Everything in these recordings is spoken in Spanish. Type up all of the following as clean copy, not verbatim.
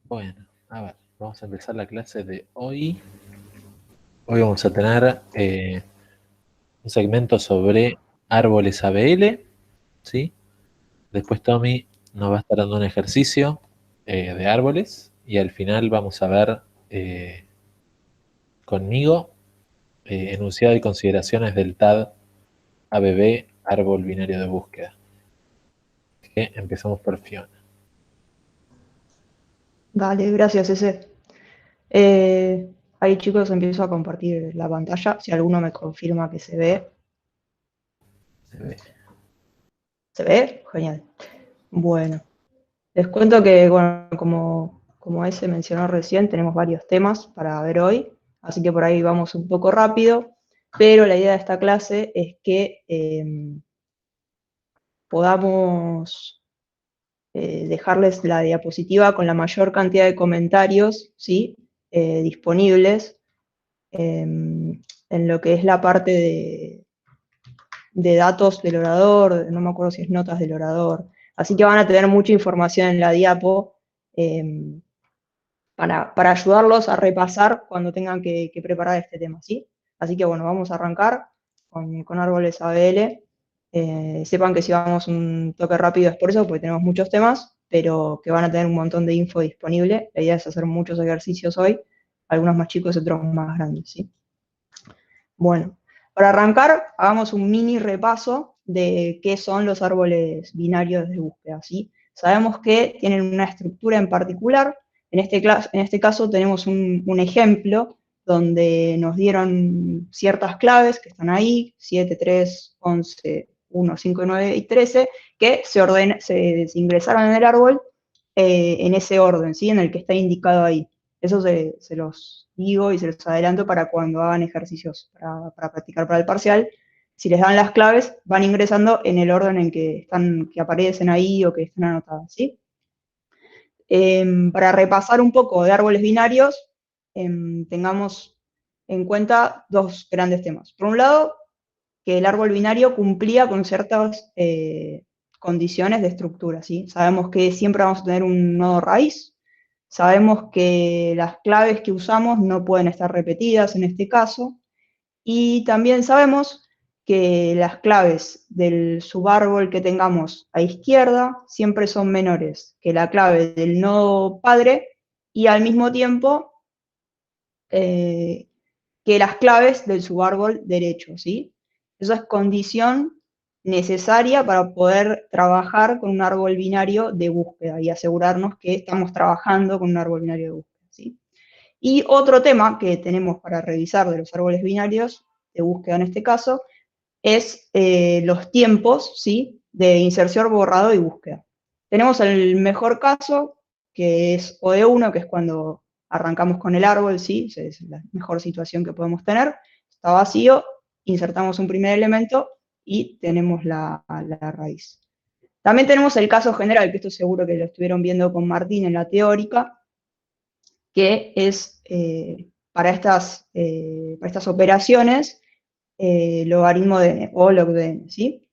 Bueno, a ver, vamos a empezar la clase de hoy. Hoy vamos a tener un segmento sobre árboles ABL, ¿sí? Después Tommy nos va a estar dando un ejercicio de árboles y al final vamos a ver conmigo enunciado y consideraciones del TAD ABB, árbol binario de búsqueda. Así que empezamos por Fiona. Dale, gracias, ese. Ahí chicos, empiezo a compartir la pantalla. Si alguno me confirma que se ve. Se ve. ¿Se ve? Genial. Bueno, les cuento que, bueno, como ese mencionó recién, tenemos varios temas para ver hoy, así que por ahí vamos un poco rápido, pero la idea de esta clase es que podamos dejarles la diapositiva con la mayor cantidad de comentarios, ¿sí? Disponibles en lo que es la parte de datos del orador, no me acuerdo si es notas del orador. Así que van a tener mucha información en la diapo eh, para ayudarlos a repasar cuando tengan que preparar este tema, ¿sí? Así que bueno, vamos a arrancar con árboles ABL. Sepan que si vamos un toque rápido es por eso, porque tenemos muchos temas, pero que van a tener un montón de info disponible. La idea es hacer muchos ejercicios hoy, algunos más chicos y otros más grandes, ¿sí? Bueno, para arrancar, hagamos un mini repaso de qué son los árboles binarios de búsqueda, ¿sí? Sabemos que tienen una estructura en particular. En este caso tenemos un ejemplo donde nos dieron ciertas claves que están ahí, 7, 3, 11, 1, 5, 9 y 13, que se ingresaron en el árbol en ese orden, ¿sí? En el que está indicado ahí. Eso se los digo y se los adelanto para cuando hagan ejercicios para practicar para el parcial. Si les dan las claves, van ingresando en el orden en que aparecen ahí o que están anotadas, ¿sí? Para repasar un poco de árboles binarios, tengamos en cuenta dos grandes temas. Por un lado, que el árbol binario cumplía con ciertas condiciones de estructura, ¿sí? Sabemos que siempre vamos a tener un nodo raíz, sabemos que las claves que usamos no pueden estar repetidas en este caso, y también sabemos que las claves del subárbol que tengamos a izquierda siempre son menores que la clave del nodo padre y al mismo tiempo eh, que las claves del subárbol derecho, ¿sí? Eso es condición necesaria para poder trabajar con un árbol binario de búsqueda y asegurarnos que estamos trabajando con un árbol binario de búsqueda, ¿sí? Y otro tema que tenemos para revisar de los árboles binarios, de búsqueda en este caso, es los tiempos, ¿sí? De inserción, borrado y búsqueda. Tenemos el mejor caso, que es OD1, que es cuando arrancamos con el árbol, ¿sí? Es la mejor situación que podemos tener. Está vacío, insertamos un primer elemento y tenemos la raíz. También tenemos el caso general, que esto seguro que lo estuvieron viendo con Martín en la teórica, que es para estas operaciones logaritmo de n o log de n, ¿sí?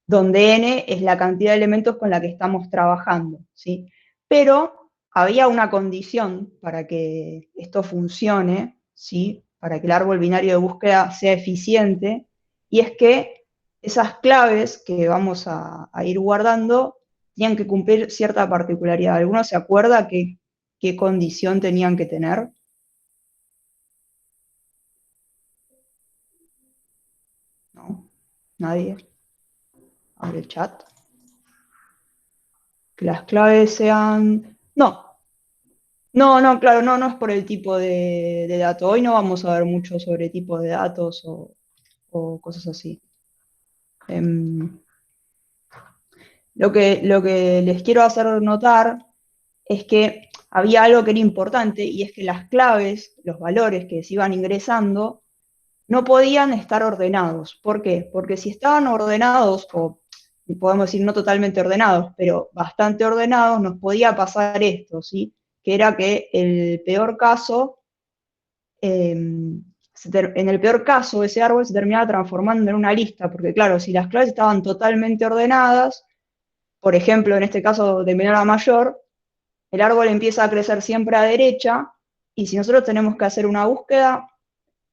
Donde n es la cantidad de elementos con la que estamos trabajando, ¿sí? Pero había una condición para que esto funcione, ¿sí? Para que el árbol binario de búsqueda sea eficiente, y es que esas claves que vamos a ir guardando tenían que cumplir cierta particularidad. ¿Alguno se acuerda qué condición tenían que tener? ¿No? ¿Nadie? Abre el chat. Que las claves sean... No, claro, no es por el tipo de dato. Hoy no vamos a ver mucho sobre tipos de datos o cosas así. Em, lo que les quiero hacer notar es que había algo que era importante y es que las claves, los valores que se iban ingresando, no podían estar ordenados. ¿Por qué? Porque si estaban ordenados, o podemos decir no totalmente ordenados, pero bastante ordenados, nos podía pasar esto, ¿sí? Que era que el peor caso, en el peor caso, ese árbol se terminaba transformando en una lista, porque claro, si las claves estaban totalmente ordenadas, por ejemplo, en este caso de menor a mayor, el árbol empieza a crecer siempre a derecha, y si nosotros tenemos que hacer una búsqueda,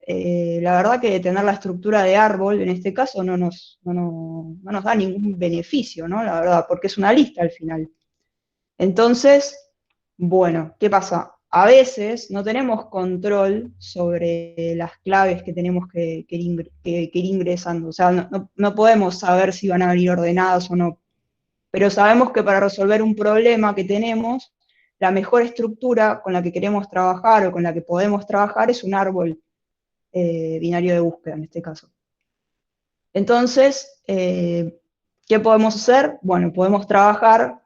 la verdad que tener la estructura de árbol, en este caso, no nos da ningún beneficio, ¿no? La verdad, porque es una lista al final. Entonces, bueno, ¿qué pasa? A veces no tenemos control sobre las claves que tenemos que ir ingresando. O sea, no podemos saber si van a venir ordenadas o no. Pero sabemos que para resolver un problema que tenemos, la mejor estructura con la que queremos trabajar o con la que podemos trabajar es un árbol binario de búsqueda, en este caso. Entonces, ¿qué podemos hacer? Bueno, podemos trabajar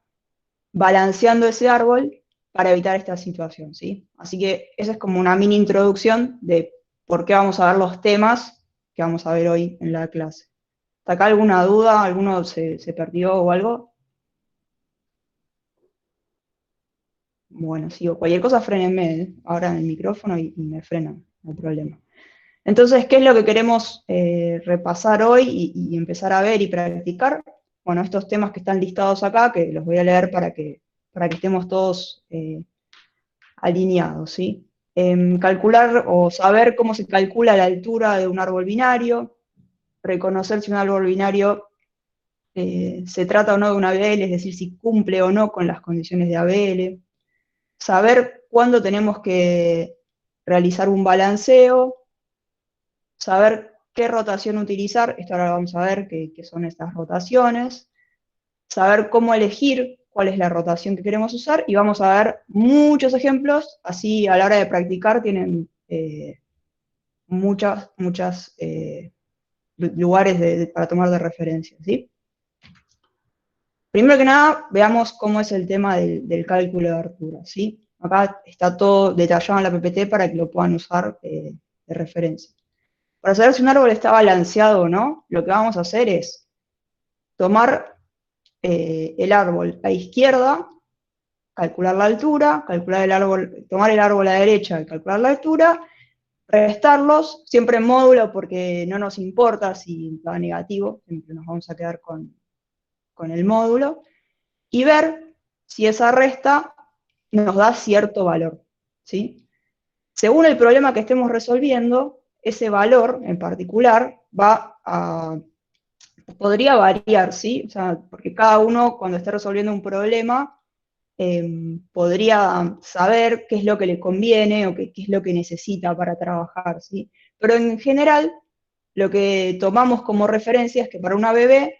balanceando ese árbol para evitar esta situación, ¿sí? Así que esa es como una mini introducción de por qué vamos a ver los temas que vamos a ver hoy en la clase. ¿Está acá alguna duda? ¿Alguno se perdió o algo? Bueno, sigo. Cualquier cosa frénenme ahora en el micrófono y me frenan, no hay problema. Entonces, ¿qué es lo que queremos repasar hoy y empezar a ver y practicar? Bueno, estos temas que están listados acá, que los voy a leer para que estemos todos alineados, ¿sí? Calcular o saber cómo se calcula la altura de un árbol binario, reconocer si un árbol binario se trata o no de una ABL, es decir, si cumple o no con las condiciones de ABL, saber cuándo tenemos que realizar un balanceo, saber qué rotación utilizar, esto ahora vamos a ver qué son estas rotaciones, saber cómo elegir cuál es la rotación que queremos usar, y vamos a ver muchos ejemplos, así a la hora de practicar tienen muchos lugares para tomar de referencia, ¿sí? Primero que nada, veamos cómo es el tema del cálculo de altura, ¿sí? Acá está todo detallado en la PPT para que lo puedan usar de referencia. Para saber si un árbol está balanceado o no, lo que vamos a hacer es tomar el árbol a izquierda, calcular la altura, tomar el árbol a la derecha y calcular la altura, restarlos, siempre en módulo porque no nos importa si da negativo, siempre nos vamos a quedar con el módulo, y ver si esa resta nos da cierto valor, ¿sí? Según el problema que estemos resolviendo, ese valor en particular podría variar, ¿sí? O sea, porque cada uno cuando esté resolviendo un problema podría saber qué es lo que le conviene o qué es lo que necesita para trabajar, ¿sí? Pero en general, lo que tomamos como referencia es que para una BB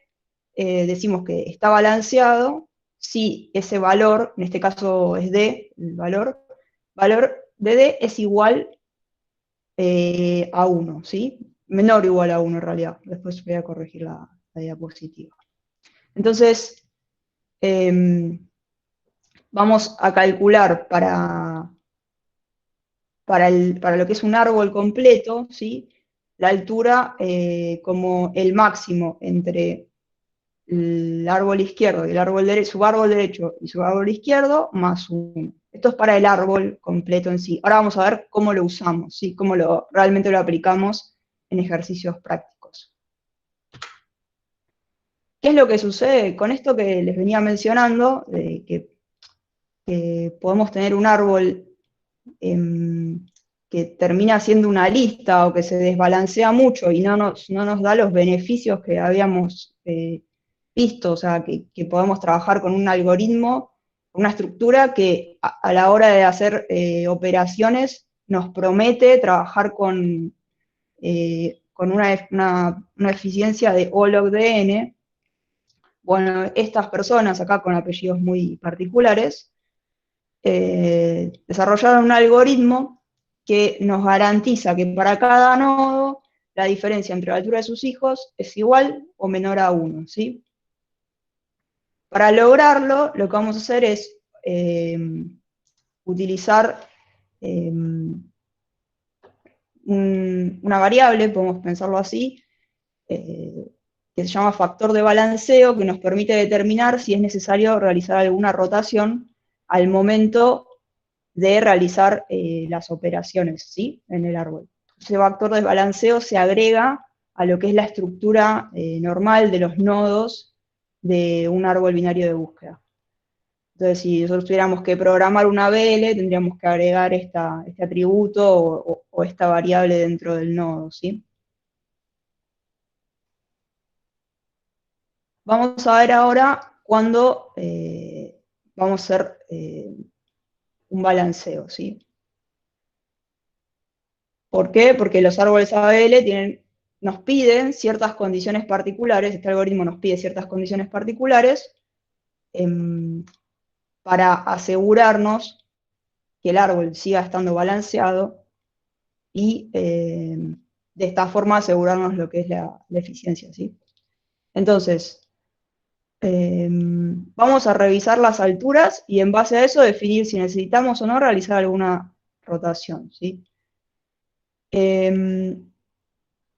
decimos que está balanceado si ese valor, en este caso es D, el valor de D es igual a 1, ¿sí? Menor o igual a 1 en realidad. Después voy a corregir la diapositiva. Entonces, vamos a calcular para lo que es un árbol completo, ¿sí? La altura como el máximo entre el árbol izquierdo y el árbol derecho, su árbol derecho y su árbol izquierdo, más 1. Esto es para el árbol completo en sí. Ahora vamos a ver cómo lo usamos, ¿sí? Cómo realmente lo aplicamos en ejercicios prácticos. ¿Qué es lo que sucede? Con esto que les venía mencionando, de que podemos tener un árbol que termina siendo una lista o que se desbalancea mucho y no nos da los beneficios que habíamos visto, o sea, que podemos trabajar con un algoritmo, una estructura que a la hora de hacer operaciones nos promete trabajar con una eficiencia de O log de n. Bueno, estas personas acá con apellidos muy particulares desarrollaron un algoritmo que nos garantiza que para cada nodo la diferencia entre la altura de sus hijos es igual o menor a 1, ¿sí? Para lograrlo, lo que vamos a hacer es utilizar una variable, podemos pensarlo así, que se llama factor de balanceo, que nos permite determinar si es necesario realizar alguna rotación al momento de realizar las operaciones, ¿sí? En el árbol. Ese factor de balanceo se agrega a lo que es la estructura normal de los nodos de un árbol binario de búsqueda. Entonces, si nosotros tuviéramos que programar una ABL, tendríamos que agregar este atributo o esta variable dentro del nodo, ¿sí? Vamos a ver ahora cuándo vamos a hacer un balanceo, ¿sí? ¿Por qué? Porque los árboles ABL nos piden ciertas condiciones particulares, este algoritmo nos pide ciertas condiciones particulares para asegurarnos que el árbol siga estando balanceado y de esta forma asegurarnos lo que es la eficiencia, ¿sí? Entonces, vamos a revisar las alturas y en base a eso definir si necesitamos o no realizar alguna rotación, ¿sí? En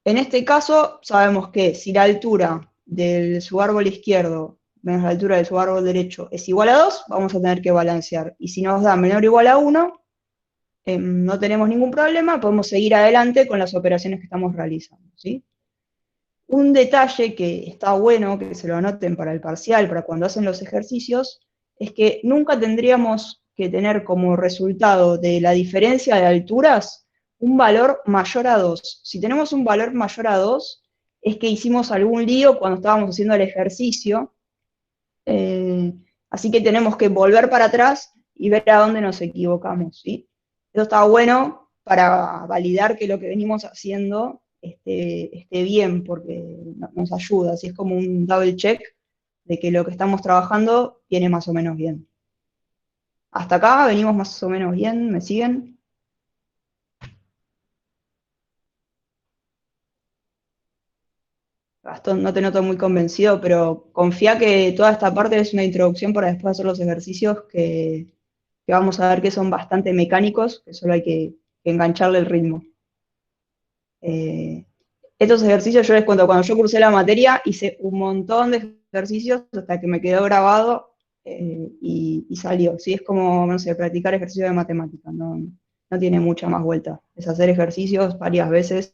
este caso, sabemos que si la altura del subárbol izquierdo menos la altura del subárbol derecho es igual a 2, vamos a tener que balancear. Y si nos da menor o igual a 1, no tenemos ningún problema, podemos seguir adelante con las operaciones que estamos realizando, ¿sí? Un detalle que está bueno que se lo anoten para el parcial, para cuando hacen los ejercicios, es que nunca tendríamos que tener como resultado de la diferencia de alturas un valor mayor a 2. Si tenemos un valor mayor a 2, es que hicimos algún lío cuando estábamos haciendo el ejercicio, así que tenemos que volver para atrás y ver a dónde nos equivocamos, ¿sí? Eso está bueno para validar que lo que venimos haciendo esté bien, porque nos ayuda, así es como un double check de que lo que estamos trabajando viene más o menos bien. Hasta acá venimos más o menos bien, ¿me siguen? Gastón, no te noto muy convencido, pero confía que toda esta parte es una introducción para después hacer los ejercicios que vamos a ver que son bastante mecánicos, que solo hay que engancharle el ritmo. Estos ejercicios yo les cuento, cuando yo cursé la materia hice un montón de ejercicios hasta que me quedó grabado y salió. ¿Sí? Es como, no sé, practicar ejercicio de matemática, no tiene mucha más vuelta. Es hacer ejercicios varias veces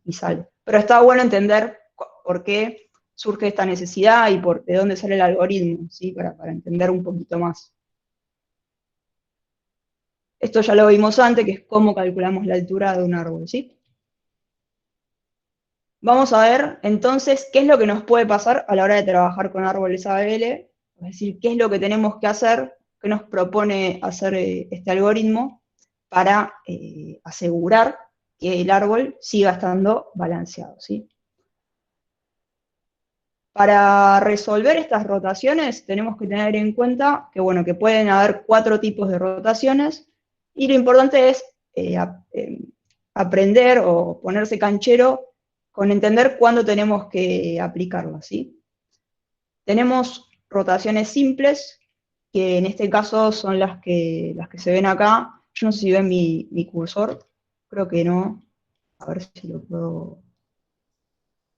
y sale. Pero está bueno entender por qué surge esta necesidad y de dónde sale el algoritmo, ¿sí? Para entender un poquito más. Esto ya lo vimos antes, que es cómo calculamos la altura de un árbol, ¿sí? Vamos a ver entonces qué es lo que nos puede pasar a la hora de trabajar con árboles ABL, es decir, qué es lo que tenemos que hacer, qué nos propone hacer este algoritmo para asegurar que el árbol siga estando balanceado, ¿sí? Para resolver estas rotaciones tenemos que tener en cuenta que, bueno, que pueden haber 4 tipos de rotaciones y lo importante es aprender o ponerse canchero con entender cuándo tenemos que aplicarlas, ¿sí? Tenemos rotaciones simples, que en este caso son las que se ven acá. Yo no sé si ven mi cursor, creo que no. A ver si lo puedo...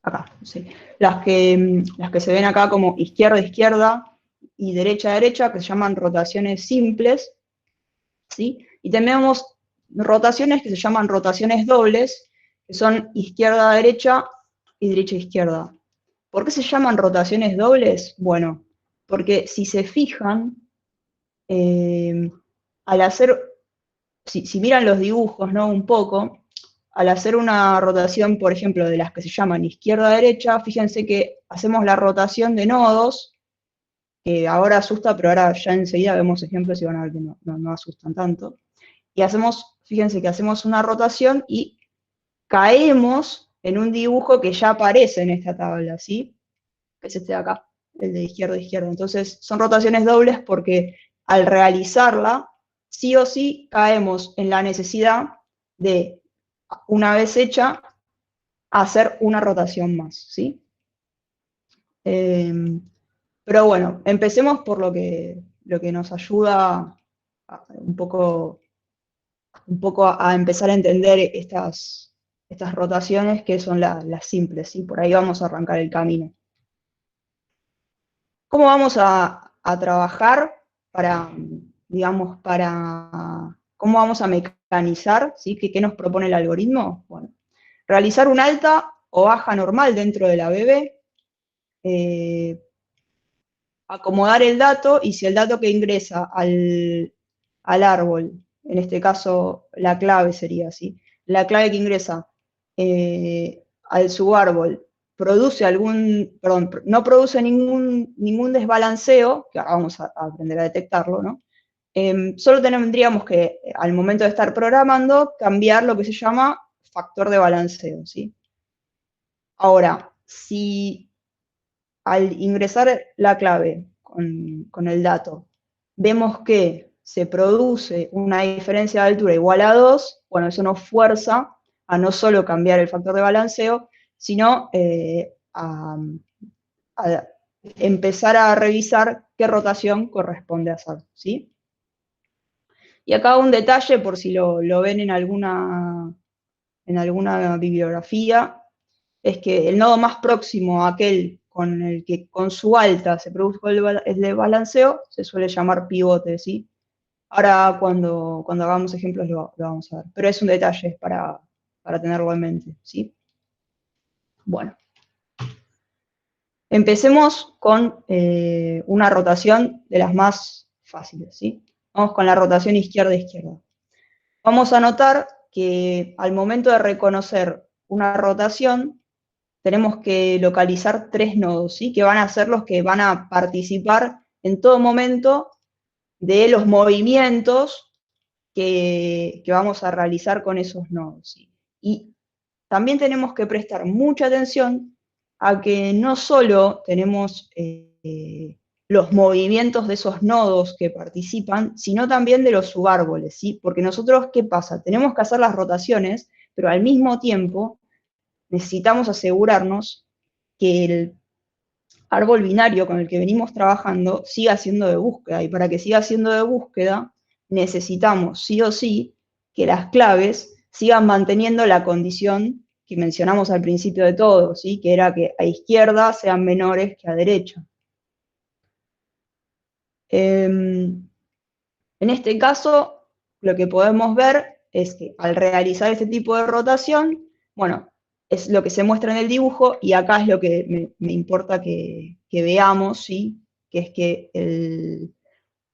Acá, sí. Las que se ven acá como izquierda-izquierda y derecha-derecha, que se llaman rotaciones simples, ¿sí? Y tenemos rotaciones que se llaman rotaciones dobles, que son izquierda-derecha y derecha-izquierda. ¿Por qué se llaman rotaciones dobles? Bueno, porque si se fijan, al hacer, si miran los dibujos, ¿no? Un poco, al hacer una rotación, por ejemplo, de las que se llaman izquierda-derecha, fíjense que hacemos la rotación de nodos, que ahora asusta, pero ahora ya enseguida vemos ejemplos y van a ver que no asustan tanto. Y fíjense que hacemos una rotación y caemos en un dibujo que ya aparece en esta tabla, ¿sí? Que es este de acá, el de izquierda a izquierda. Entonces, son rotaciones dobles porque al realizarla, sí o sí caemos en la necesidad de, una vez hecha, hacer una rotación más, ¿sí? Pero bueno, empecemos por lo que nos ayuda un poco a empezar a entender estas rotaciones que son las simples, ¿sí? Por ahí vamos a arrancar el camino. ¿Cómo vamos a trabajar digamos, cómo vamos a mecanizar, ¿sí? ¿Qué nos propone el algoritmo? Bueno, realizar una alta o baja normal dentro de la BB. acomodar el dato, y si el dato que ingresa al árbol, en este caso la clave sería así, la clave que ingresa al subárbol produce no produce ningún desbalanceo, que ahora vamos a aprender a detectarlo, ¿no? Solo tendríamos que, al momento de estar programando, cambiar lo que se llama factor de balanceo, ¿sí? Ahora, si al ingresar la clave con el dato, vemos que se produce una diferencia de altura igual a 2, bueno, eso nos fuerza a no solo cambiar el factor de balanceo, sino a empezar a revisar qué rotación corresponde hacer, ¿sí? Y acá un detalle, por si lo ven en alguna bibliografía, es que el nodo más próximo a aquel con el que con su alta se produjo el desbalanceo se suele llamar pivote, ¿sí? Ahora cuando hagamos ejemplos lo vamos a ver, pero es un detalle para tenerlo en mente, ¿sí? Bueno, empecemos con una rotación de las más fáciles, ¿sí? Vamos con la rotación izquierda-izquierda. Vamos a notar que al momento de reconocer una rotación, tenemos que localizar 3 nodos, ¿sí? Que van a ser los que van a participar en todo momento de los movimientos que vamos a realizar con esos nodos, ¿sí? Y también tenemos que prestar mucha atención a que no solo tenemos los movimientos de esos nodos que participan, sino también de los subárboles, ¿sí? Porque nosotros, ¿qué pasa? Tenemos que hacer las rotaciones, pero al mismo tiempo necesitamos asegurarnos que el árbol binario con el que venimos trabajando siga siendo de búsqueda, y para que siga siendo de búsqueda necesitamos sí o sí que las claves sigan manteniendo la condición que mencionamos al principio de todo, ¿sí? Que era que a izquierda sean menores que a derecha. En este caso, lo que podemos ver es que al realizar este tipo de rotación, bueno, es lo que se muestra en el dibujo, y acá es lo que me importa que veamos, ¿sí? Que es que el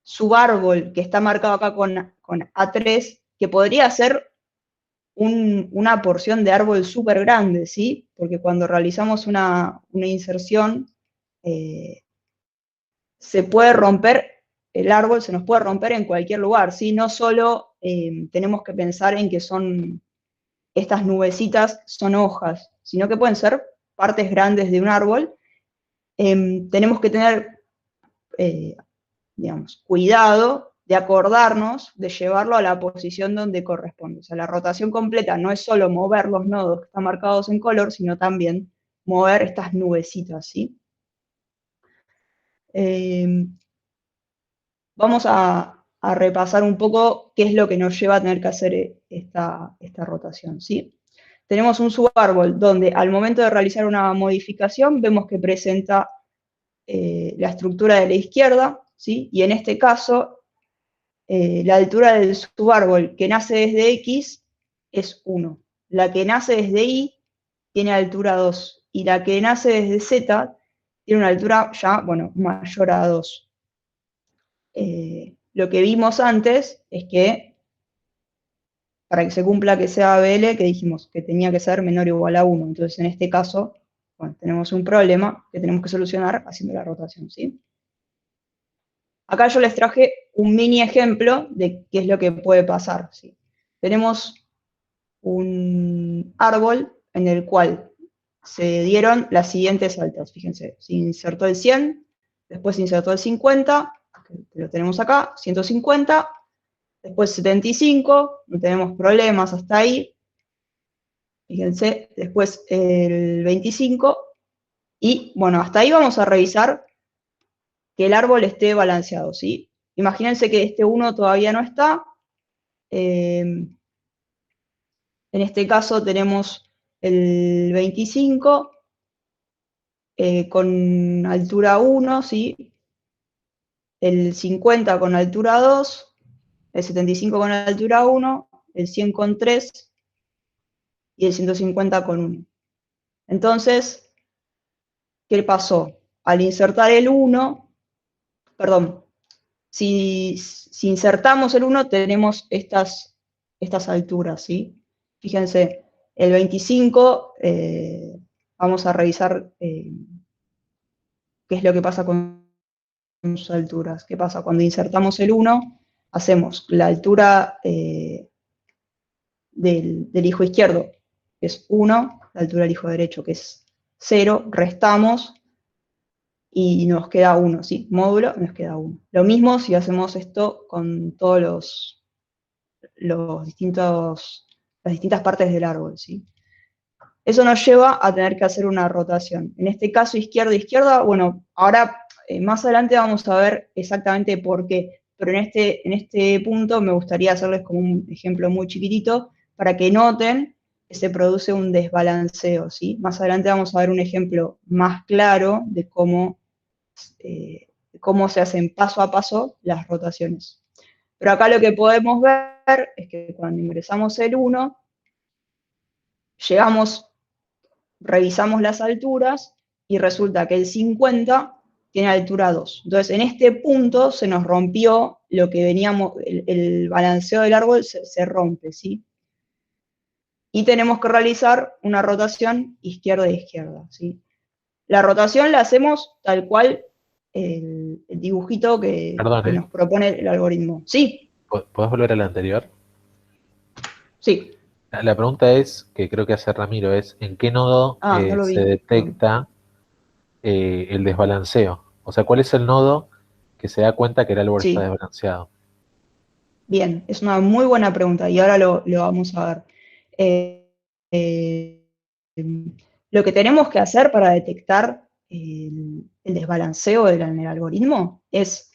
subárbol que está marcado acá con A3, que podría ser una porción de árbol súper grande, ¿sí? Porque cuando realizamos una inserción, se puede romper, el árbol se nos puede romper en cualquier lugar, ¿sí? No solo tenemos que pensar en que son estas nubecitas son hojas, sino que pueden ser partes grandes de un árbol. Tenemos que tener, digamos, cuidado de acordarnos de llevarlo a la posición donde corresponde. O sea, la rotación completa no es solo mover los nodos que están marcados en color, sino también mover estas nubecitas, ¿sí? Vamos a repasar un poco qué es lo que nos lleva a tener que hacer esta rotación, ¿sí? Tenemos un subárbol donde al momento de realizar una modificación vemos que presenta la estructura de la izquierda, ¿sí? Y en este caso la altura del subárbol que nace desde X es 1. La que nace desde Y tiene altura 2. Y la que nace desde Z tiene una altura ya, bueno, mayor a 2. Lo que vimos antes es que para que se cumpla que sea BL, que dijimos que tenía que ser menor o igual a 1. Entonces, en este caso, bueno, tenemos un problema que tenemos que solucionar haciendo la rotación, ¿sí? Acá yo les traje un mini ejemplo de qué es lo que puede pasar, ¿sí? Tenemos un árbol en el cual se dieron las siguientes altas. Fíjense, se insertó el 100, después se insertó el 50, que lo tenemos acá, 150, después 75, no tenemos problemas hasta ahí. Fíjense, después el 25, y bueno, hasta ahí vamos a revisar que el árbol esté balanceado, ¿sí? Imagínense que este 1 todavía no está. En este caso tenemos el 25 con altura 1, ¿sí? El 50 con altura 2, el 75 con altura 1, el 100 con 3 y el 150 con 1. Entonces, ¿qué pasó? Al insertar el 1, perdón, si insertamos el 1, tenemos estas alturas, ¿sí? Fíjense, el 25, vamos a revisar qué es lo que pasa con sus alturas. ¿Qué pasa? Cuando insertamos el 1, hacemos la altura del hijo izquierdo, que es 1, la altura del hijo derecho, que es 0, restamos y nos queda 1, ¿sí? Módulo, nos queda 1. Lo mismo si hacemos esto con todos las distintas partes del árbol, ¿sí? Eso nos lleva a tener que hacer una rotación. En este caso, izquierda, bueno, ahora más adelante vamos a ver exactamente por qué, pero en este punto me gustaría hacerles como un ejemplo muy chiquitito para que noten que se produce un desbalanceo, ¿sí? Más adelante vamos a ver un ejemplo más claro de cómo se hacen paso a paso las rotaciones. Pero acá lo que podemos ver es que cuando ingresamos el 1, revisamos las alturas y resulta que el 50 tiene altura 2. Entonces, en este punto se nos rompió lo que veníamos, el balanceo del árbol se rompe, ¿sí? Y tenemos que realizar una rotación izquierda, ¿sí? La rotación la hacemos tal cual el dibujito que Perdón, ¿eh? nos propone el algoritmo. Sí, ¿Podés volver a la anterior? sí. La pregunta es, que creo que hace Ramiro, es ¿en qué nodo Ah, no lo se vi, perdón. detecta el desbalanceo? O sea, ¿cuál es el nodo que se da cuenta que el árbol está Sí, desbalanceado? bien, es una muy buena pregunta y ahora lo vamos a ver. Eh, eh, lo que tenemos que hacer para detectar el desbalanceo en el algoritmo es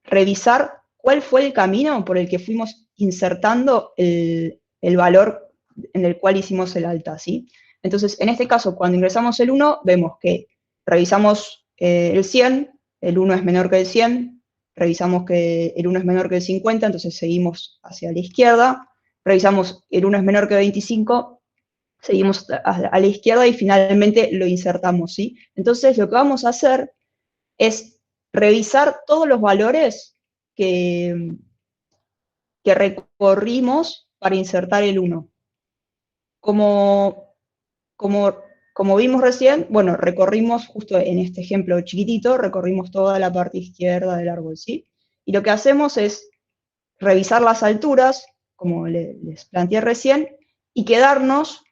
revisar cuál fue el camino por el que fuimos insertando el valor en el cual hicimos el alta, ¿sí? Entonces, en este caso, cuando ingresamos el 1, vemos que revisamos el 100, el 1 es menor que el 100, revisamos que el 1 es menor que el 50, entonces seguimos hacia la izquierda, revisamos el 1 es menor que 25, seguimos a la izquierda y finalmente lo insertamos, ¿sí? Entonces lo que vamos a hacer es revisar todos los valores que, que recorrimos para insertar el 1. Como, como, como vimos recién, bueno, recorrimos justo en este ejemplo chiquitito, recorrimos toda la parte izquierda del árbol, ¿sí? Y lo que hacemos es revisar las alturas, como les planteé recién, y quedarnos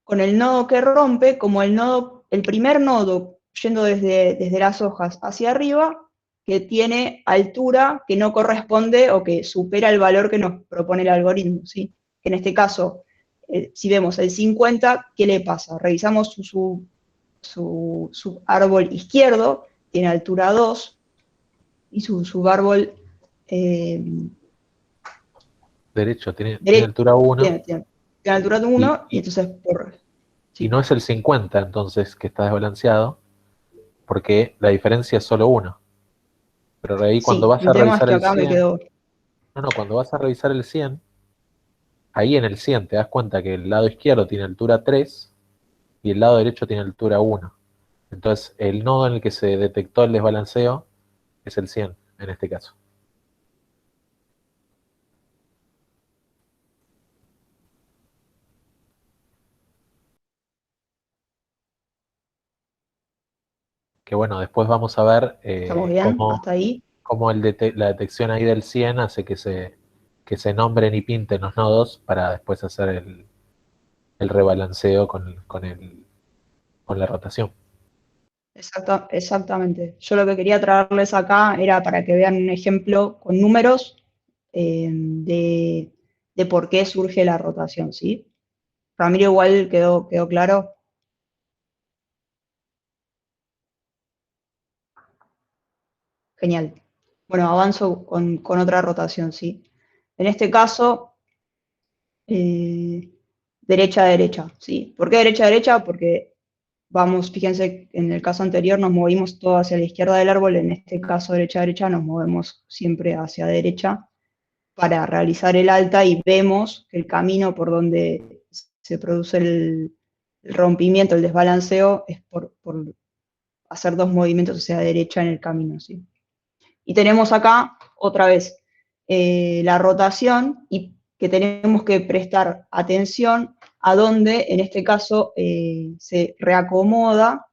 con el nodo que rompe como el primer nodo yendo desde las hojas hacia arriba, que tiene altura que no corresponde o que supera el valor que nos propone el algoritmo, ¿sí? En este caso, si vemos el 50, ¿qué le pasa? Revisamos su árbol izquierdo, tiene altura 2, y su árbol Derecho, tiene derecho altura 1 tiene altura y, 1, y y- entonces y sí, no es el 50 entonces que está desbalanceado, porque la diferencia es solo 1. Pero de ahí cuando sí, vas el a tema es revisar que el acá me 100, quedó, no, cuando vas a revisar el 100, ahí en el 100 te das cuenta que el lado izquierdo tiene altura 3 y el lado derecho tiene altura 1. Entonces, el nodo en el que se detectó el desbalanceo es el 100 en este caso. Que bueno, después vamos a ver ¿estamos bien? Hasta ahí. cómo la detección ahí del 100 hace que se nombren y pinten los nodos para después hacer el rebalanceo con la rotación. Exactamente. Yo lo que quería traerles acá era para que vean un ejemplo con números de por qué surge la rotación, ¿sí? Ramiro igual quedó claro. Genial. Bueno, avanzo con otra rotación, ¿sí? En este caso, eh, derecha a derecha, ¿sí? ¿Por qué derecha a derecha? Porque vamos, fíjense, en el caso anterior nos movimos todo hacia la izquierda del árbol, en este caso derecha a derecha nos movemos siempre hacia derecha para realizar el alta y vemos que el camino por donde se produce el rompimiento, el desbalanceo, es por hacer dos movimientos hacia derecha en el camino, ¿sí? Y tenemos acá, otra vez, la rotación y que tenemos que prestar atención a dónde, en este caso, se reacomoda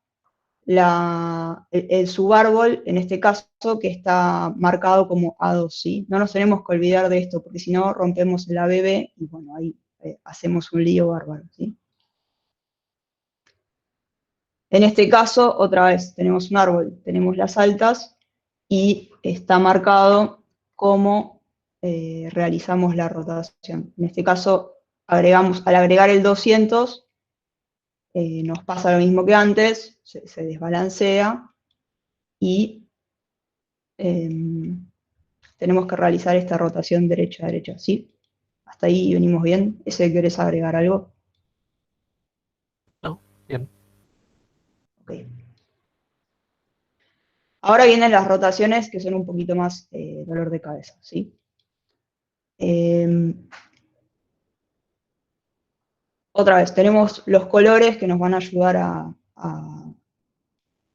el subárbol, en este caso, que está marcado como A2, ¿sí? No nos tenemos que olvidar de esto, porque si no, rompemos el ABB y, bueno, ahí hacemos un lío bárbaro, ¿sí? En este caso, otra vez, tenemos un árbol, tenemos las altas y está marcado cómo realizamos la rotación. En este caso, al agregar el 200, nos pasa lo mismo que antes, se desbalancea y tenemos que realizar esta rotación derecha-derecha, ¿sí? Hasta ahí venimos bien. ¿Ese querés agregar algo? No, bien. Ok. Ahora vienen las rotaciones que son un poquito más dolor de cabeza, ¿sí? Otra vez, tenemos los colores que nos van a ayudar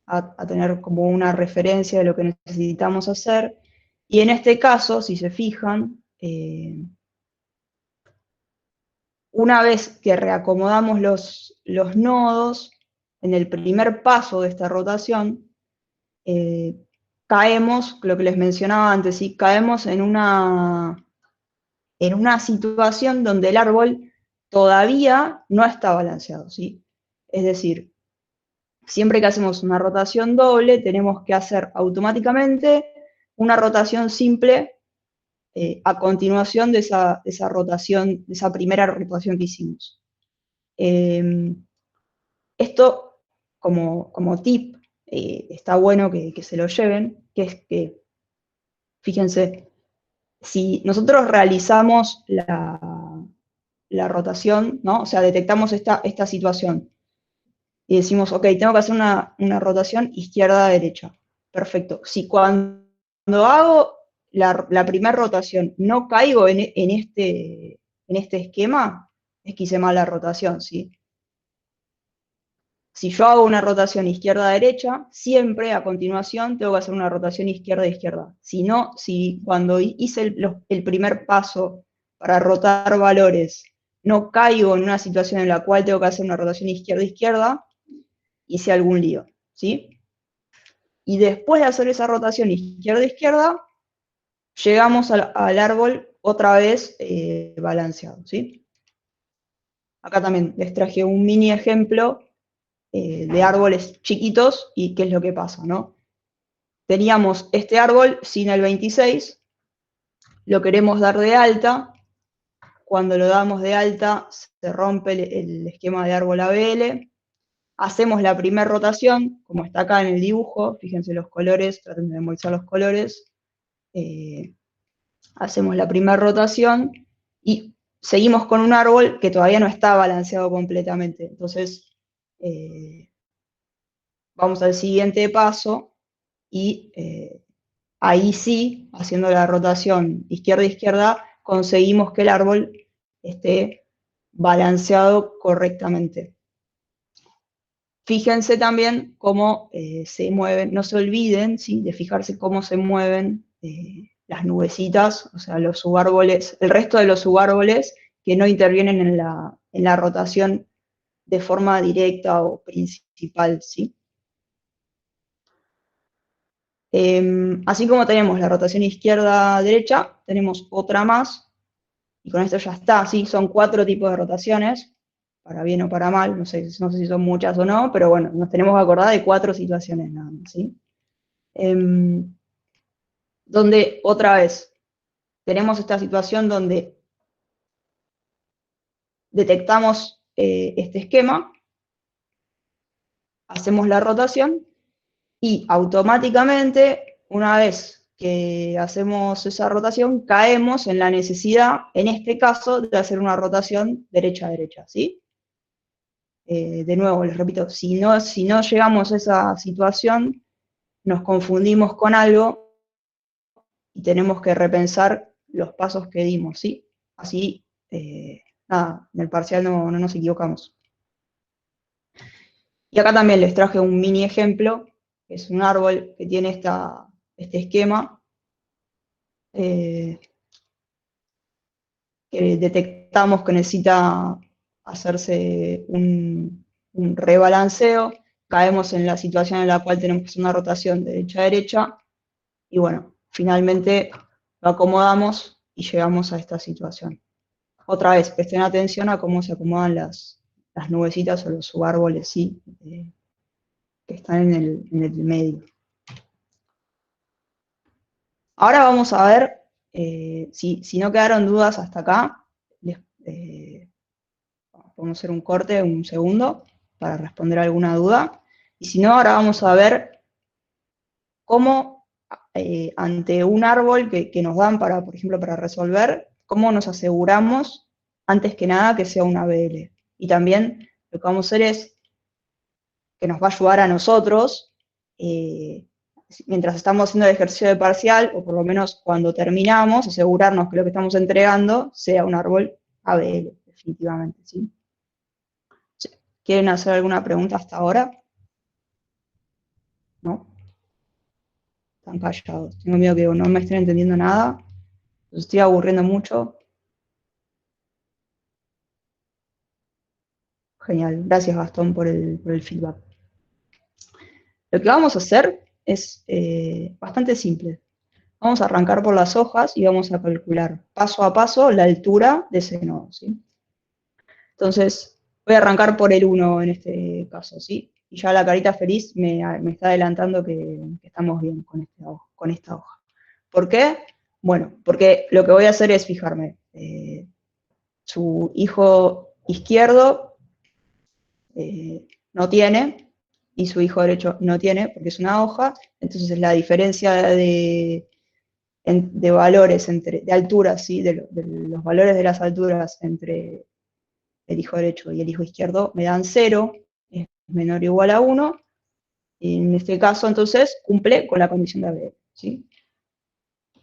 a tener como una referencia de lo que necesitamos hacer. Y en este caso, si se fijan, una vez que reacomodamos los nodos, en el primer paso de esta rotación, caemos, lo que les mencionaba antes, ¿sí? Caemos en una situación donde el árbol todavía no está balanceado, ¿sí? Es decir, siempre que hacemos una rotación doble, tenemos que hacer automáticamente una rotación simple a continuación de esa rotación, de esa primera rotación que hicimos. Esto, como tip, está bueno que se lo lleven, que es que, fíjense, si nosotros realizamos la rotación, ¿no? O sea, detectamos esta situación y decimos, ok, tengo que hacer una rotación izquierda-derecha. Perfecto. Si cuando hago la primera rotación no caigo en este esquema, es que hice mal la rotación, ¿sí? Si yo hago una rotación izquierda-derecha, siempre a continuación tengo que hacer una rotación izquierda-izquierda. Si no, si cuando hice el primer paso para rotar valores no caigo en una situación en la cual tengo que hacer una rotación izquierda-izquierda, hice algún lío, ¿sí? Y después de hacer esa rotación izquierda-izquierda, llegamos al árbol otra vez balanceado, ¿sí? Acá también les traje un mini ejemplo de árboles chiquitos y qué es lo que pasa, ¿no? Teníamos este árbol sin el 26, lo queremos dar de alta, cuando lo damos de alta se rompe el esquema de árbol ABL, hacemos la primera rotación, como está acá en el dibujo, fíjense los colores, traten de memorizar los colores, hacemos la primera rotación y seguimos con un árbol que todavía no está balanceado completamente, entonces vamos al siguiente paso y ahí sí, haciendo la rotación izquierda-izquierda, conseguimos que el árbol esté balanceado correctamente. Fíjense también cómo se mueven, no se olviden, ¿sí?, de fijarse cómo se mueven las nubecitas, o sea, los subárboles, el resto de los subárboles que no intervienen en la rotación de forma directa o principal, ¿sí? Así como tenemos la rotación izquierda-derecha, tenemos otra más, y con esto ya está, ¿sí? Son 4 tipos de rotaciones, para bien o para mal, no sé si son muchas o no, pero bueno, nos tenemos que acordar de 4 situaciones nada más, ¿sí? Donde, otra vez, tenemos esta situación donde detectamos este esquema, hacemos la rotación, y automáticamente, una vez que hacemos esa rotación, caemos en la necesidad, en este caso, de hacer una rotación derecha-derecha, ¿sí? De nuevo, les repito, si no llegamos a esa situación, nos confundimos con algo y tenemos que repensar los pasos que dimos, ¿sí? Así, nada, en el parcial no nos equivocamos. Y acá también les traje un mini ejemplo, que es un árbol que tiene este esquema, que detectamos que necesita hacerse un rebalanceo, caemos en la situación en la cual tenemos que hacer una rotación de derecha a derecha, y bueno, finalmente lo acomodamos y llegamos a esta situación. Otra vez, presten atención a cómo se acomodan las nubecitas o los subárboles, ¿sí? Que están en el medio. Ahora vamos a ver, si no quedaron dudas hasta acá, podemos hacer un corte, un segundo, para responder alguna duda. Y si no, ahora vamos a ver cómo, ante un árbol que nos dan para, por ejemplo, para resolver, cómo nos aseguramos, antes que nada, que sea una BL. Y también lo que vamos a hacer es, que nos va a ayudar a nosotros, mientras estamos haciendo el ejercicio de parcial, o por lo menos cuando terminamos, asegurarnos que lo que estamos entregando sea un árbol ABL, definitivamente, ¿sí? ¿Quieren hacer alguna pregunta hasta ahora? ¿No? Están callados. Tengo miedo que no me estén entendiendo nada. Los estoy aburriendo mucho. Genial. Gracias, Gastón, por el feedback. Lo que vamos a hacer es bastante simple. Vamos a arrancar por las hojas y vamos a calcular paso a paso la altura de ese nodo, ¿sí? Entonces, voy a arrancar por el 1 en este caso, ¿sí? Y ya la carita feliz me está adelantando que estamos bien con esta hoja. ¿Por qué? Bueno, porque lo que voy a hacer es fijarme. Su hijo izquierdo no tiene, y su hijo derecho no tiene, porque es una hoja, entonces la diferencia de valores, de alturas, ¿sí? de los valores de las alturas entre el hijo derecho y el hijo izquierdo me dan 0, es menor o igual a 1, y en este caso entonces cumple con la condición de ABL, ¿sí?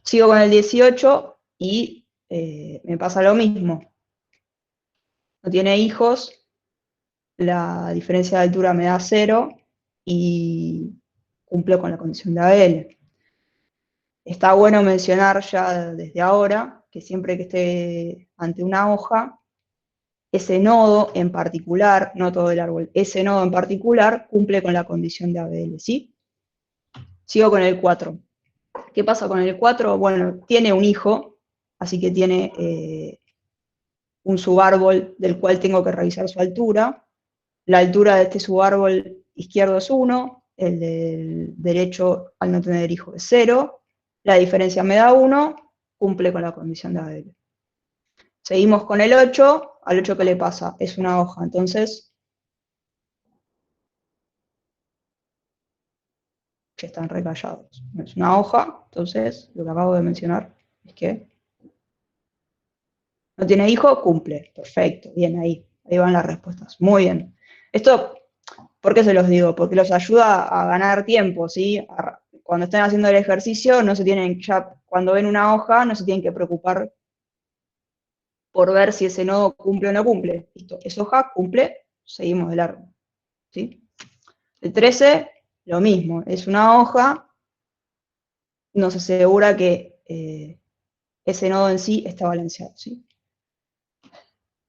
Sigo con el 18 y me pasa lo mismo. No tiene hijos, la diferencia de altura me da 0 y cumple con la condición de ABL. Está bueno mencionar ya desde ahora que siempre que esté ante una hoja, ese nodo en particular, no todo el árbol, ese nodo en particular cumple con la condición de ABL, ¿sí? Sigo con el 4. ¿Qué pasa con el 4? Bueno, tiene un hijo, así que tiene un subárbol del cual tengo que revisar su altura. La altura de este subárbol izquierdo es 1, el del derecho al no tener hijo es 0, la diferencia me da 1, cumple con la condición de ABL. Seguimos con el 8, al 8 ¿qué le pasa? Es una hoja, entonces ya están recallados. Es una hoja, entonces lo que acabo de mencionar es que no tiene hijo, cumple. Perfecto, bien, ahí van las respuestas. Muy bien. Esto, ¿por qué se los digo? Porque los ayuda a ganar tiempo, ¿sí? Cuando estén haciendo el ejercicio, no se tienen, ya cuando ven una hoja, no se tienen que preocupar por ver si ese nodo cumple o no cumple. Listo, es hoja, cumple, seguimos de largo, ¿sí? El 13, lo mismo, es una hoja, nos asegura que ese nodo en sí está balanceado, ¿sí?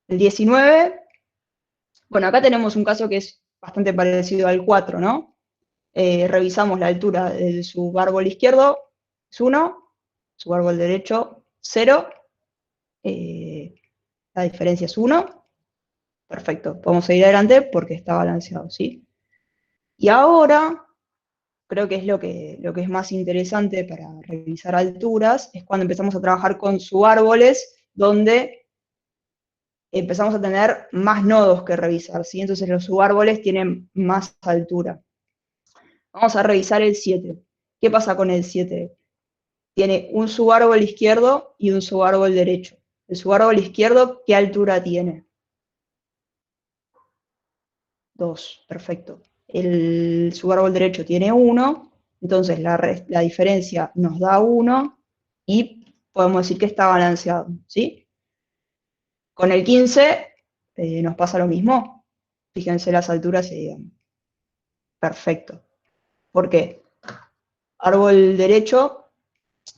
El 19, bueno, acá tenemos un caso que es bastante parecido al 4, ¿no? Revisamos la altura de su árbol izquierdo, es 1, su árbol derecho, 0, la diferencia es 1, perfecto, podemos seguir adelante porque está balanceado, ¿sí? Y ahora, creo que es lo que es más interesante para revisar alturas, es cuando empezamos a trabajar con subárboles, donde empezamos a tener más nodos que revisar, ¿sí? Entonces los subárboles tienen más altura. Vamos a revisar el 7. ¿Qué pasa con el 7? Tiene un subárbol izquierdo y un subárbol derecho. El subárbol izquierdo, ¿qué altura tiene? 2, perfecto. El subárbol derecho tiene 1, entonces la diferencia nos da 1 y podemos decir que está balanceado, ¿sí? Con el 15 nos pasa lo mismo. Fíjense las alturas y digan, perfecto. ¿Por qué? Árbol derecho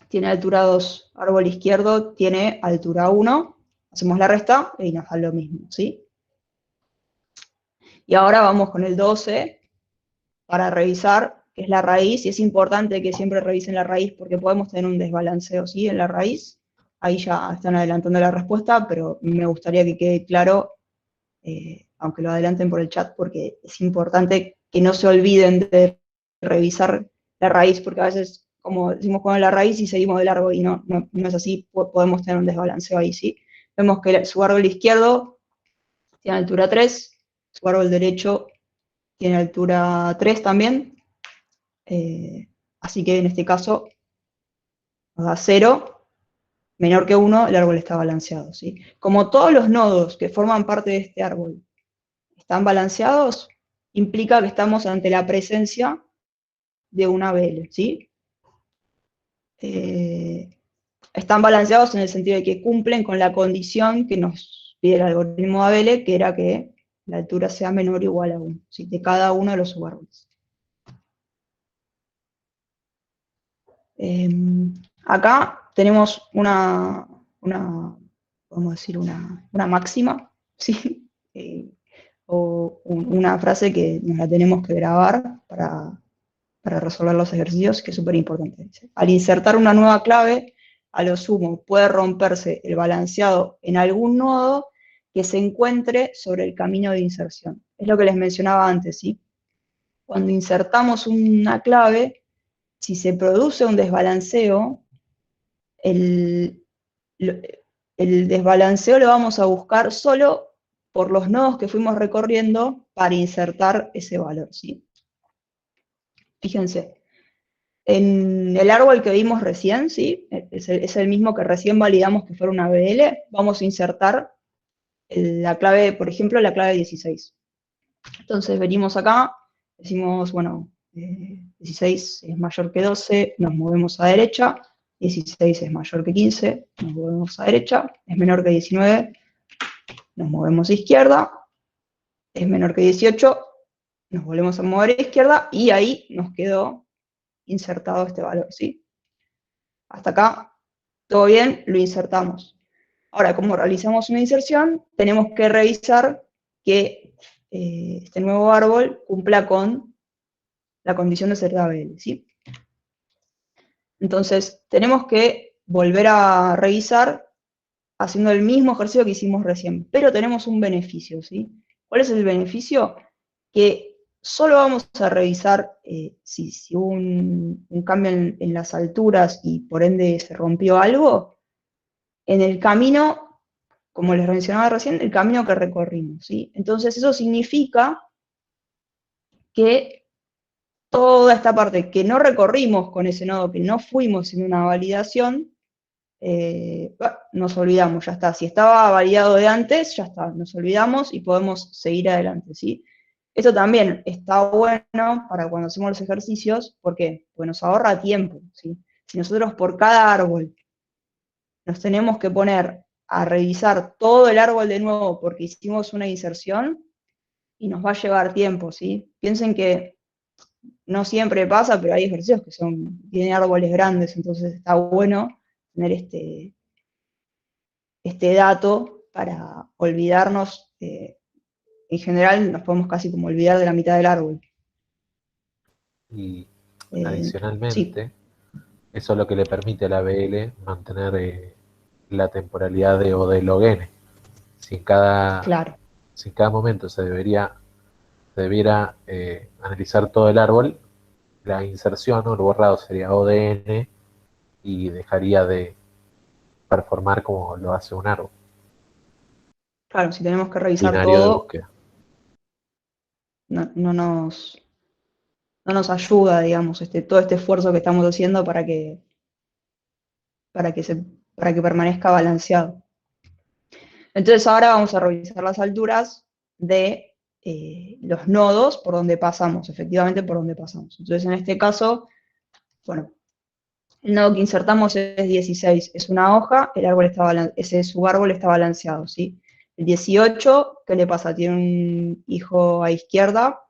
tiene altura 2, árbol izquierdo tiene altura 1, hacemos la resta y nos da lo mismo, ¿sí? Y ahora vamos con el 12 para revisar, que es la raíz, y es importante que siempre revisen la raíz porque podemos tener un desbalanceo, ¿sí? En la raíz, ahí ya están adelantando la respuesta, pero me gustaría que quede claro, aunque lo adelanten por el chat, porque es importante que no se olviden de revisar la raíz, porque a veces, como decimos, con la raíz y seguimos de largo, y no es así, podemos tener un desbalanceo ahí, ¿sí? Vemos que su árbol izquierdo tiene altura 3, su árbol derecho tiene altura 3 también, así que en este caso nos da 0, menor que 1, el árbol está balanceado, ¿sí? Como todos los nodos que forman parte de este árbol están balanceados, implica que estamos ante la presencia de una ABL, ¿sí? Están balanceados en el sentido de que cumplen con la condición que nos pide el algoritmo de ABL, que era que la altura sea menor o igual a 1, ¿sí? De cada uno de los subárboles. Acá tenemos podemos decir, una máxima, ¿sí? O una frase que nos la tenemos que grabar para resolver los ejercicios, que es súper importante. Al insertar una nueva clave, a lo sumo puede romperse el balanceado en algún nodo que se encuentre sobre el camino de inserción. Es lo que les mencionaba antes, ¿sí? Cuando insertamos una clave, si se produce un desbalanceo, el, el desbalanceo lo vamos a buscar solo por los nodos que fuimos recorriendo para insertar ese valor, ¿sí? Fíjense, en el árbol que vimos recién, ¿sí? Es el mismo que recién validamos que fuera una BL, vamos a insertar la clave, por ejemplo, la clave 16. Entonces venimos acá, decimos, bueno, 16 es mayor que 12, nos movemos a derecha, 16 es mayor que 15, nos movemos a derecha, es menor que 19, nos movemos a izquierda, es menor que 18, nos volvemos a mover a izquierda, y ahí nos quedó insertado este valor, ¿sí? Hasta acá, todo bien, lo insertamos. Ahora, como realizamos una inserción, tenemos que revisar que este nuevo árbol cumpla con la condición de ser ABL, ¿sí? Entonces, tenemos que volver a revisar haciendo el mismo ejercicio que hicimos recién, pero tenemos un beneficio, ¿sí? ¿Cuál es el beneficio? Que solo vamos a revisar si hubo un cambio en las alturas y por ende se rompió algo, en el camino, como les mencionaba recién, el camino que recorrimos, ¿sí? Entonces eso significa que toda esta parte que no recorrimos con ese nodo, que no fuimos en una validación, nos olvidamos, ya está. Si estaba validado de antes, ya está, nos olvidamos y podemos seguir adelante, ¿sí? Esto también está bueno para cuando hacemos los ejercicios, ¿por qué? Porque nos ahorra tiempo, ¿sí? Si nosotros por cada árbol nos tenemos que poner a revisar todo el árbol de nuevo porque hicimos una inserción, y nos va a llevar tiempo, ¿sí? Piensen que no siempre pasa, pero hay ejercicios que tienen árboles grandes, entonces está bueno tener este dato para olvidarnos, en general nos podemos casi como olvidar de la mitad del árbol. Y Sí, adicionalmente, eso es lo que le permite a la BL mantener la temporalidad de O de log n. Si claro, en cada momento se debiera analizar todo el árbol, la inserción o el borrado sería O de n y dejaría de performar como lo hace un árbol claro, si tenemos que revisar binario de todo, búsqueda. no nos ayuda, digamos, todo este esfuerzo que estamos haciendo para que, para que permanezca balanceado. Entonces ahora vamos a revisar las alturas de los nodos por donde pasamos, efectivamente por donde pasamos. Entonces en este caso, bueno, el nodo que insertamos es 16, es una hoja, ese subárbol está balanceado, ¿sí? El 18, ¿qué le pasa? Tiene un hijo a izquierda,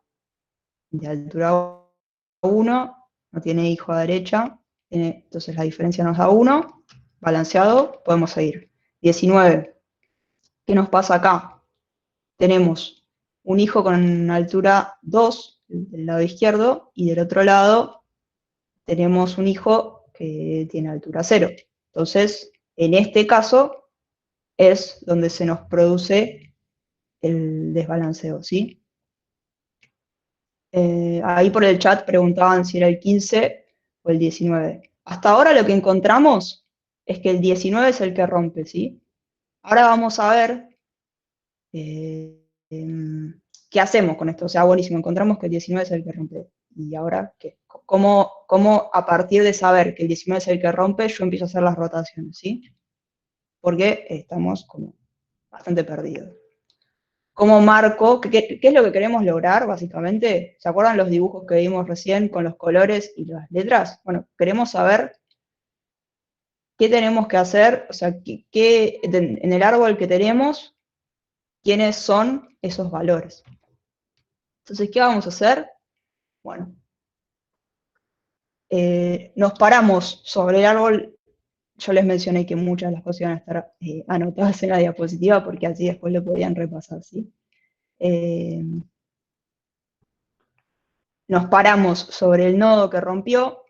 de altura 1, no tiene hijo a derecha, Entonces la diferencia nos da 1, balanceado, podemos seguir. 19, ¿qué nos pasa acá? Tenemos un hijo con altura 2 del lado izquierdo y del otro lado tenemos un hijo que tiene altura 0. Entonces, en este caso es donde se nos produce el desbalanceo, ¿sí? Ahí por el chat preguntaban si era el 15 o el 19. Hasta ahora lo que encontramos es que el 19 es el que rompe, ¿sí? Ahora vamos a ver qué hacemos con esto. O sea, buenísimo, encontramos que el 19 es el que rompe. ¿Y ahora qué? ¿Cómo a partir de saber que el 19 es el que rompe, yo empiezo a hacer las rotaciones, ¿sí? Porque estamos como bastante perdidos. ¿Cómo marco? ¿Qué es lo que queremos lograr, básicamente? ¿Se acuerdan los dibujos que vimos recién con los colores y las letras? Bueno, queremos saber qué tenemos que hacer, o sea, en el árbol que tenemos, quiénes son esos valores. Entonces, ¿qué vamos a hacer? Bueno, nos paramos sobre el árbol. Yo les mencioné que muchas de las cosas iban a estar anotadas en la diapositiva porque así después lo podían repasar, ¿sí? Nos paramos sobre el nodo que rompió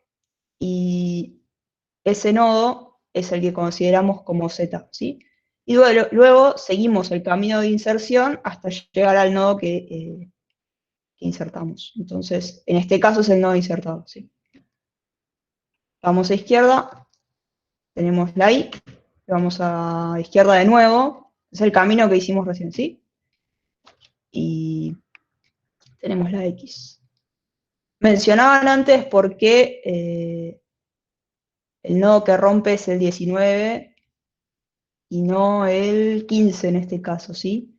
y ese nodo es el que consideramos como Z, ¿sí? Y luego seguimos el camino de inserción hasta llegar al nodo que insertamos. Entonces, en este caso es el nodo insertado, ¿sí? Vamos a izquierda, tenemos la I, vamos a izquierda de nuevo, es el camino que hicimos recién, ¿sí? Y tenemos la X. Mencionaban antes por qué el nodo que rompe es el 19 y no el 15 en este caso, ¿sí?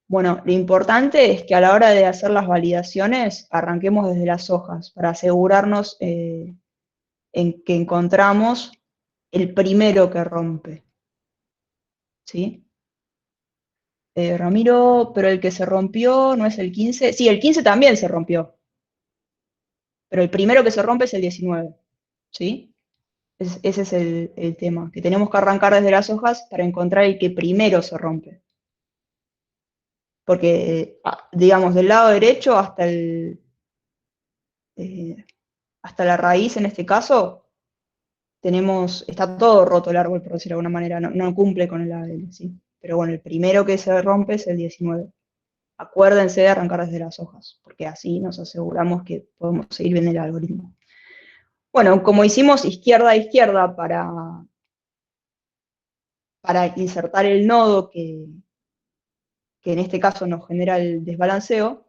Bueno, lo importante es que a la hora de hacer las validaciones arranquemos desde las hojas para asegurarnos en que encontramos el primero que rompe, ¿sí? Ramiro, pero el que se rompió no es el 15. Sí, el 15 también se rompió, pero el primero que se rompe es el 19, ¿sí? Ese es el tema, que tenemos que arrancar desde las hojas para encontrar el que primero se rompe. Porque, digamos, del lado derecho hasta la raíz, en este caso, está todo roto el árbol, por decirlo de alguna manera, no cumple con el ABL, ¿sí? Pero bueno, el primero que se rompe es el 19. Acuérdense de arrancar desde las hojas, porque así nos aseguramos que podemos seguir bien el algoritmo. Bueno, como hicimos izquierda a izquierda para insertar el nodo que en este caso nos genera el desbalanceo,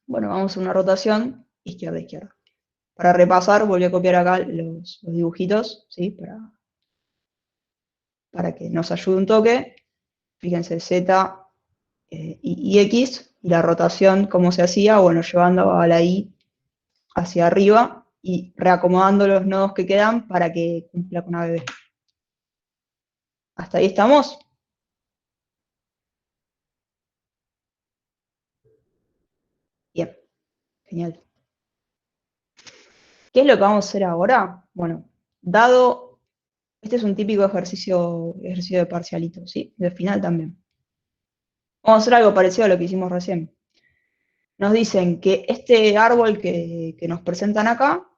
bueno, vamos a una rotación izquierda a izquierda. Para repasar, volví a copiar acá los dibujitos, ¿sí? Para que nos ayude un toque. Fíjense, Z y X, y la rotación, cómo se hacía, bueno, llevando a la Y hacia arriba y reacomodando los nodos que quedan para que cumpla con ABB. ¿Hasta ahí estamos? Bien, genial. ¿Qué es lo que vamos a hacer ahora? Bueno, este es un típico ejercicio de parcialito, ¿sí? De final también. Vamos a hacer algo parecido a lo que hicimos recién. Nos dicen que este árbol que nos presentan acá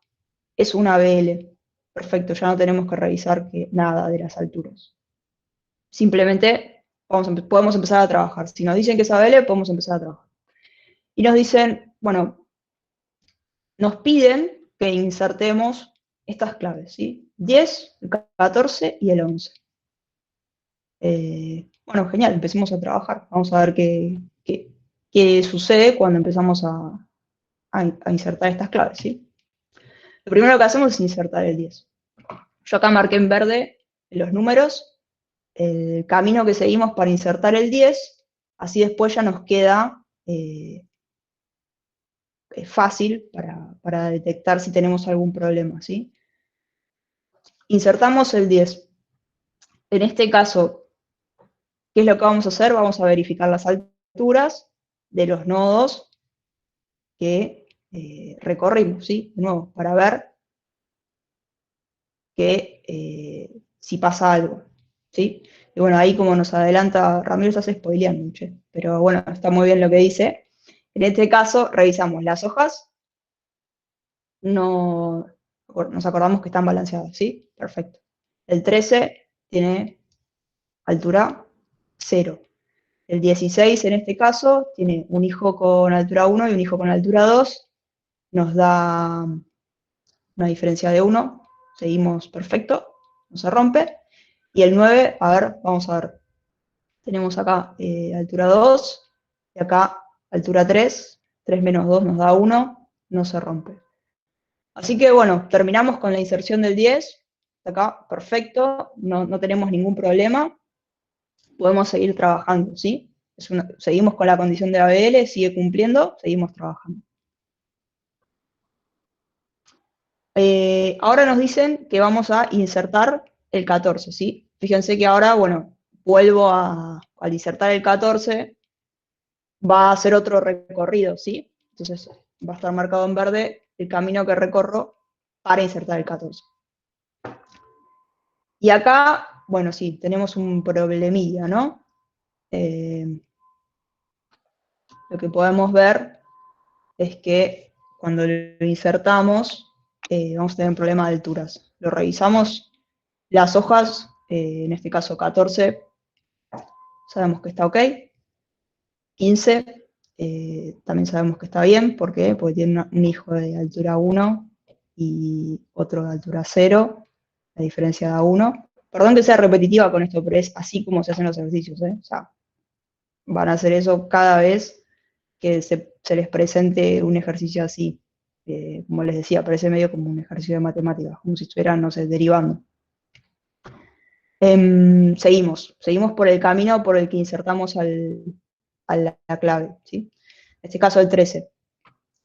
es una ABL. Perfecto, ya no tenemos que revisar nada de las alturas. Simplemente podemos empezar a trabajar. Si nos dicen que es ABL, podemos empezar a trabajar. Y nos dicen, bueno, nos piden que insertemos estas claves, ¿sí? 10, el 14 y el 11. Bueno, genial, empecemos a trabajar. Vamos a ver qué sucede cuando empezamos a insertar estas claves, ¿sí? Lo primero que hacemos es insertar el 10. Yo acá marqué en verde los números, el camino que seguimos para insertar el 10, así después ya nos queda fácil para detectar si tenemos algún problema, ¿sí? Insertamos el 10. En este caso, ¿qué es lo que vamos a hacer? Vamos a verificar las alturas de los nodos que recorrimos, ¿sí? De nuevo, para ver que si pasa algo, ¿sí? Y bueno, ahí como nos adelanta Ramiro, se hace spoileando, che. Pero bueno, está muy bien lo que dice. En este caso, revisamos las hojas, no, nos acordamos que están balanceadas, ¿sí? Perfecto. El 13 tiene altura 0. El 16 en este caso tiene un hijo con altura 1 y un hijo con altura 2. Nos da una diferencia de 1. Seguimos perfecto, no se rompe. Y el 9, a ver, vamos a ver. Tenemos acá altura 2 y acá altura 3. 3 menos 2 nos da 1, no se rompe. Así que bueno, terminamos con la inserción del 10. Acá, perfecto, no tenemos ningún problema. Podemos seguir trabajando, ¿sí? Seguimos con la condición de ABL, sigue cumpliendo, seguimos trabajando. Ahora nos dicen que vamos a insertar el 14, ¿sí? Fíjense que ahora, bueno, vuelvo al insertar el 14, va a hacer otro recorrido, ¿sí? Entonces va a estar marcado en verde el camino que recorro para insertar el 14. Y acá, bueno, sí, tenemos un problemilla, ¿no? Lo que podemos ver es que cuando lo insertamos, vamos a tener un problema de alturas. Lo revisamos, las hojas, en este caso 14, sabemos que está ok. 15, también sabemos que está bien. ¿Por qué? Porque tiene un hijo de altura 1 y otro de altura 0, la diferencia da 1. Perdón que sea repetitiva con esto, pero es así como se hacen los ejercicios, ¿eh? O sea, van a hacer eso cada vez que se les presente un ejercicio así. Como les decía, parece medio como un ejercicio de matemáticas, como si estuvieran, no sé, derivando. Seguimos por el camino por el que insertamos a la clave, ¿sí? En este caso el 13.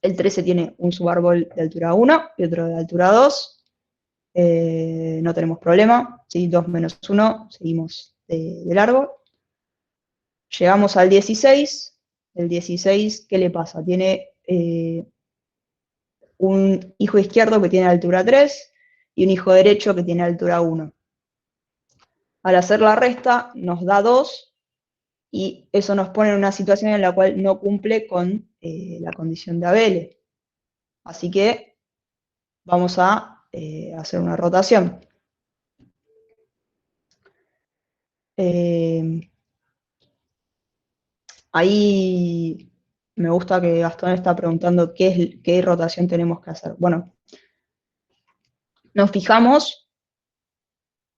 El 13 tiene un subárbol de altura 1 y otro de altura 2. No tenemos problema, ¿sí? 2 menos 1, seguimos de largo. Llegamos al 16. El 16, ¿qué le pasa? Tiene un hijo izquierdo que tiene altura 3 y un hijo derecho que tiene altura 1. Al hacer la resta nos da 2 y eso nos pone en una situación en la cual no cumple con la condición de Abel. Así que vamos a hacer una rotación. Ahí me gusta que Gastón está preguntando qué rotación tenemos que hacer. Bueno, nos fijamos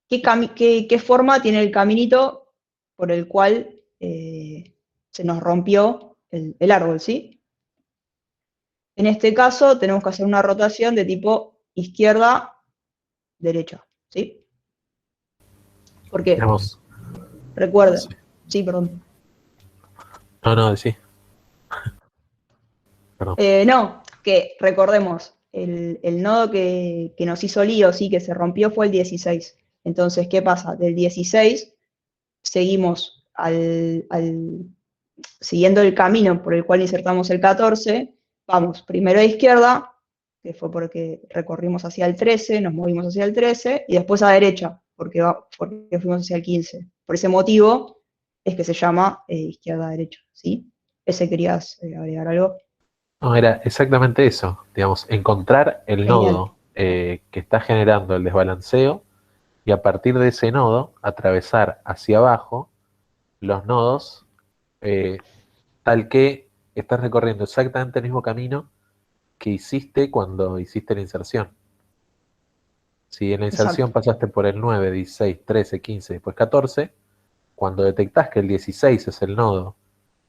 qué forma tiene el caminito por el cual se nos rompió el árbol, ¿sí? En este caso tenemos que hacer una rotación de tipo izquierda-derecha, ¿sí? ¿Por qué? Digamos, Recuerda. sí. Sí, perdón. No, sí. Perdón. No, que recordemos, el nodo que nos hizo lío, sí, que se rompió fue el 16. Entonces, ¿qué pasa? Del 16 seguimos siguiendo el camino por el cual insertamos el 14, vamos primero a izquierda, que fue porque recorrimos hacia el 13, nos movimos hacia el 13, y después a derecha, porque fuimos hacia el 15. Por ese motivo es que se llama izquierda-derecha, ¿sí? ¿Ese querías agregar algo? No, era exactamente eso. Digamos, encontrar el Genial. nodo que está generando el desbalanceo y a partir de ese nodo atravesar hacia abajo los nodos tal que estás recorriendo exactamente el mismo camino que hiciste cuando hiciste la inserción. Si en la Exacto. inserción pasaste por el 9, 16, 13, 15, después 14, cuando detectás que el 16 es el nodo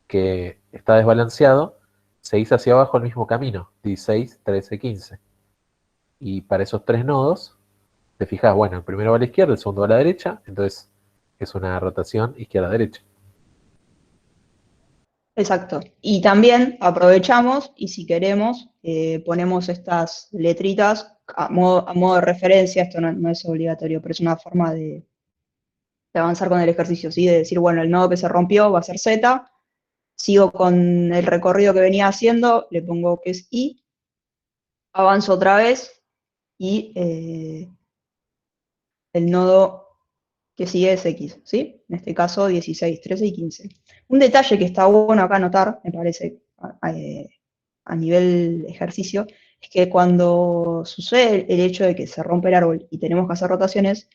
que está desbalanceado, seguís hacia abajo el mismo camino, 16, 13, 15. Y para esos tres nodos, te fijas, bueno, el primero va a la izquierda, el segundo va a la derecha, entonces es una rotación izquierda-derecha. Exacto. Y también aprovechamos y si queremos, ponemos estas letritas a modo de referencia. Esto no es obligatorio, pero es una forma de avanzar con el ejercicio, ¿sí? De decir, bueno, el nodo que se rompió va a ser Z, sigo con el recorrido que venía haciendo, le pongo que es I, avanzo otra vez y el nodo que sigue es X, ¿sí? En este caso 16, 13 y 15. Un detalle que está bueno acá anotar, me parece, a nivel ejercicio, es que cuando sucede el hecho de que se rompe el árbol y tenemos que hacer rotaciones,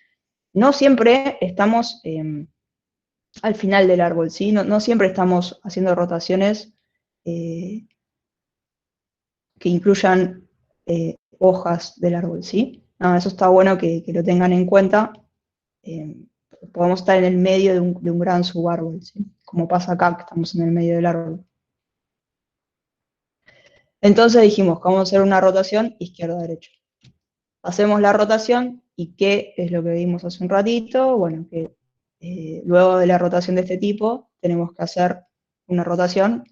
no siempre estamos al final del árbol, ¿sí? No siempre estamos haciendo rotaciones eh, que incluyan hojas del árbol, ¿sí? No, eso está bueno que lo tengan en cuenta. Eh, Podemos estar en el medio de un gran subárbol, ¿sí? Como pasa acá, que estamos en el medio del árbol. Entonces dijimos que vamos a hacer una rotación izquierda-derecha. Hacemos la rotación y ¿qué es lo que vimos hace un ratito? Bueno, que luego de la rotación de este tipo tenemos que hacer una rotación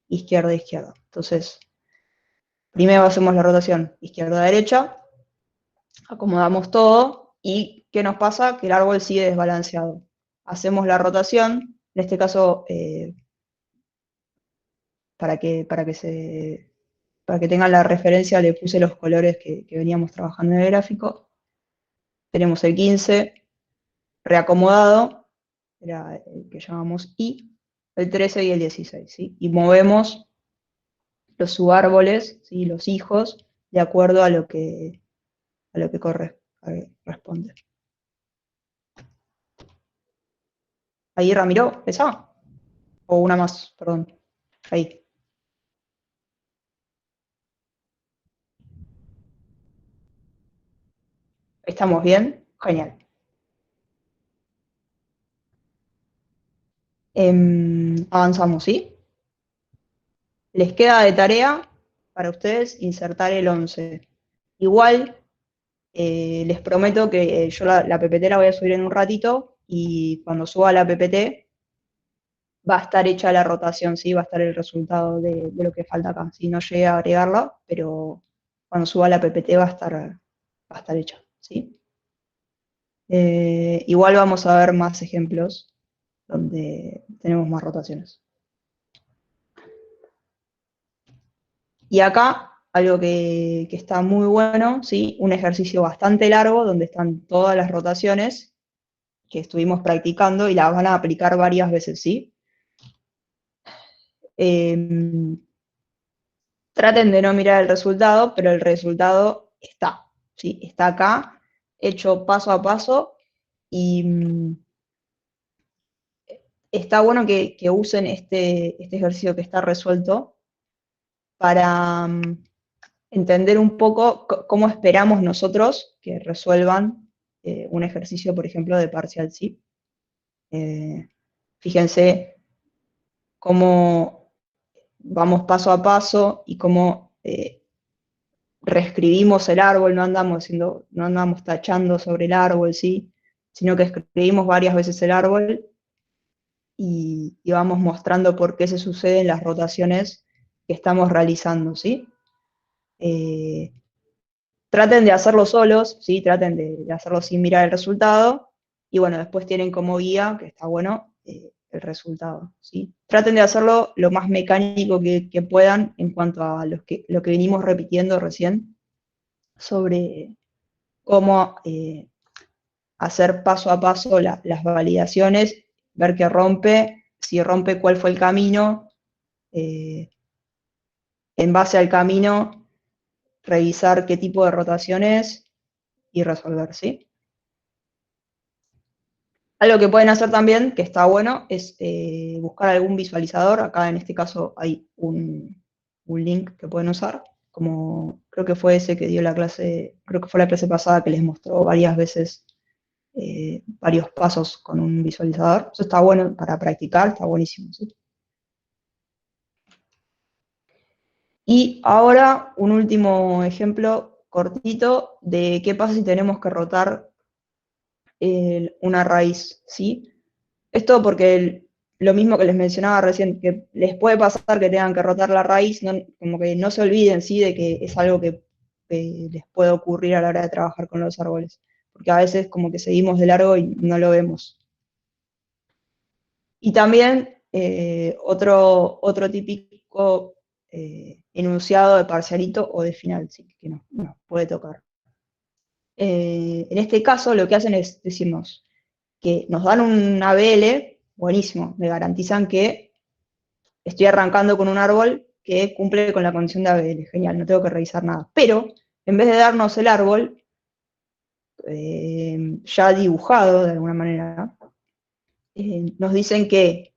izquierda-izquierda. Entonces, primero hacemos la rotación izquierda-derecha, acomodamos todo y ¿qué nos pasa? Que el árbol sigue desbalanceado. Hacemos la rotación, en este caso, para que tengan la referencia, le puse los colores que veníamos trabajando en el gráfico. Tenemos el 15 reacomodado, era el que llamamos I, el 13 y el 16, ¿sí? Y movemos los subárboles, ¿sí? Los hijos, de acuerdo a lo que corresponde. Ahí, Ramiro, ¿esa? O una más, perdón. Ahí. ¿Estamos bien? Genial. Avanzamos, ¿sí? Les queda de tarea para ustedes insertar el 11. Igual, les prometo que yo la PPT la voy a subir en un ratito y cuando suba la PPT va a estar hecha la rotación, ¿sí? Va a estar el resultado de lo que falta acá. Si no llegué a agregarla, pero cuando suba la PPT va a estar hecha, ¿sí? Igual vamos a ver más ejemplos donde tenemos más rotaciones. Y acá, algo que está muy bueno, ¿sí? Un ejercicio bastante largo donde están todas las rotaciones que estuvimos practicando y las van a aplicar varias veces, ¿sí? Traten de no mirar el resultado, pero el resultado está, ¿sí? Está acá, hecho paso a paso, y está bueno que usen este ejercicio que está resuelto para entender un poco cómo esperamos nosotros que resuelvan un ejercicio, por ejemplo, de parcial, ¿sí? Fíjense cómo vamos paso a paso y cómo reescribimos el árbol, no andamos tachando sobre el árbol, ¿sí? Sino que escribimos varias veces el árbol y vamos mostrando por qué se suceden las rotaciones que estamos realizando, ¿sí? Traten de hacerlo solos, ¿sí? Traten de hacerlo sin mirar el resultado, y bueno, después tienen como guía, que está bueno, el resultado, ¿sí? Traten de hacerlo lo más mecánico que puedan en cuanto a lo que venimos repitiendo recién, sobre cómo hacer paso a paso las validaciones, ver qué rompe, si rompe cuál fue el camino, eh, en base al camino, revisar qué tipo de rotaciones y resolver, ¿sí? Algo que pueden hacer también, que está bueno, es buscar algún visualizador. Acá en este caso hay un link que pueden usar, como creo que fue ese que dio la clase, creo que fue la clase pasada que les mostró varias veces varios pasos con un visualizador. Eso está bueno para practicar, está buenísimo, ¿sí? Y ahora un último ejemplo cortito de qué pasa si tenemos que rotar una raíz, ¿sí? Esto porque lo mismo que les mencionaba recién, que les puede pasar que tengan que rotar la raíz, como que no se olviden, ¿sí? De que es algo que les puede ocurrir a la hora de trabajar con los árboles, porque a veces como que seguimos de largo y no lo vemos. Y también otro típico enunciado de parcialito o de final, ¿sí? Que nos puede tocar. En este caso lo que hacen es decirnos que nos dan un ABL, buenísimo, me garantizan que estoy arrancando con un árbol que cumple con la condición de ABL, genial, no tengo que revisar nada. Pero en vez de darnos el árbol ya dibujado de alguna manera, nos dicen que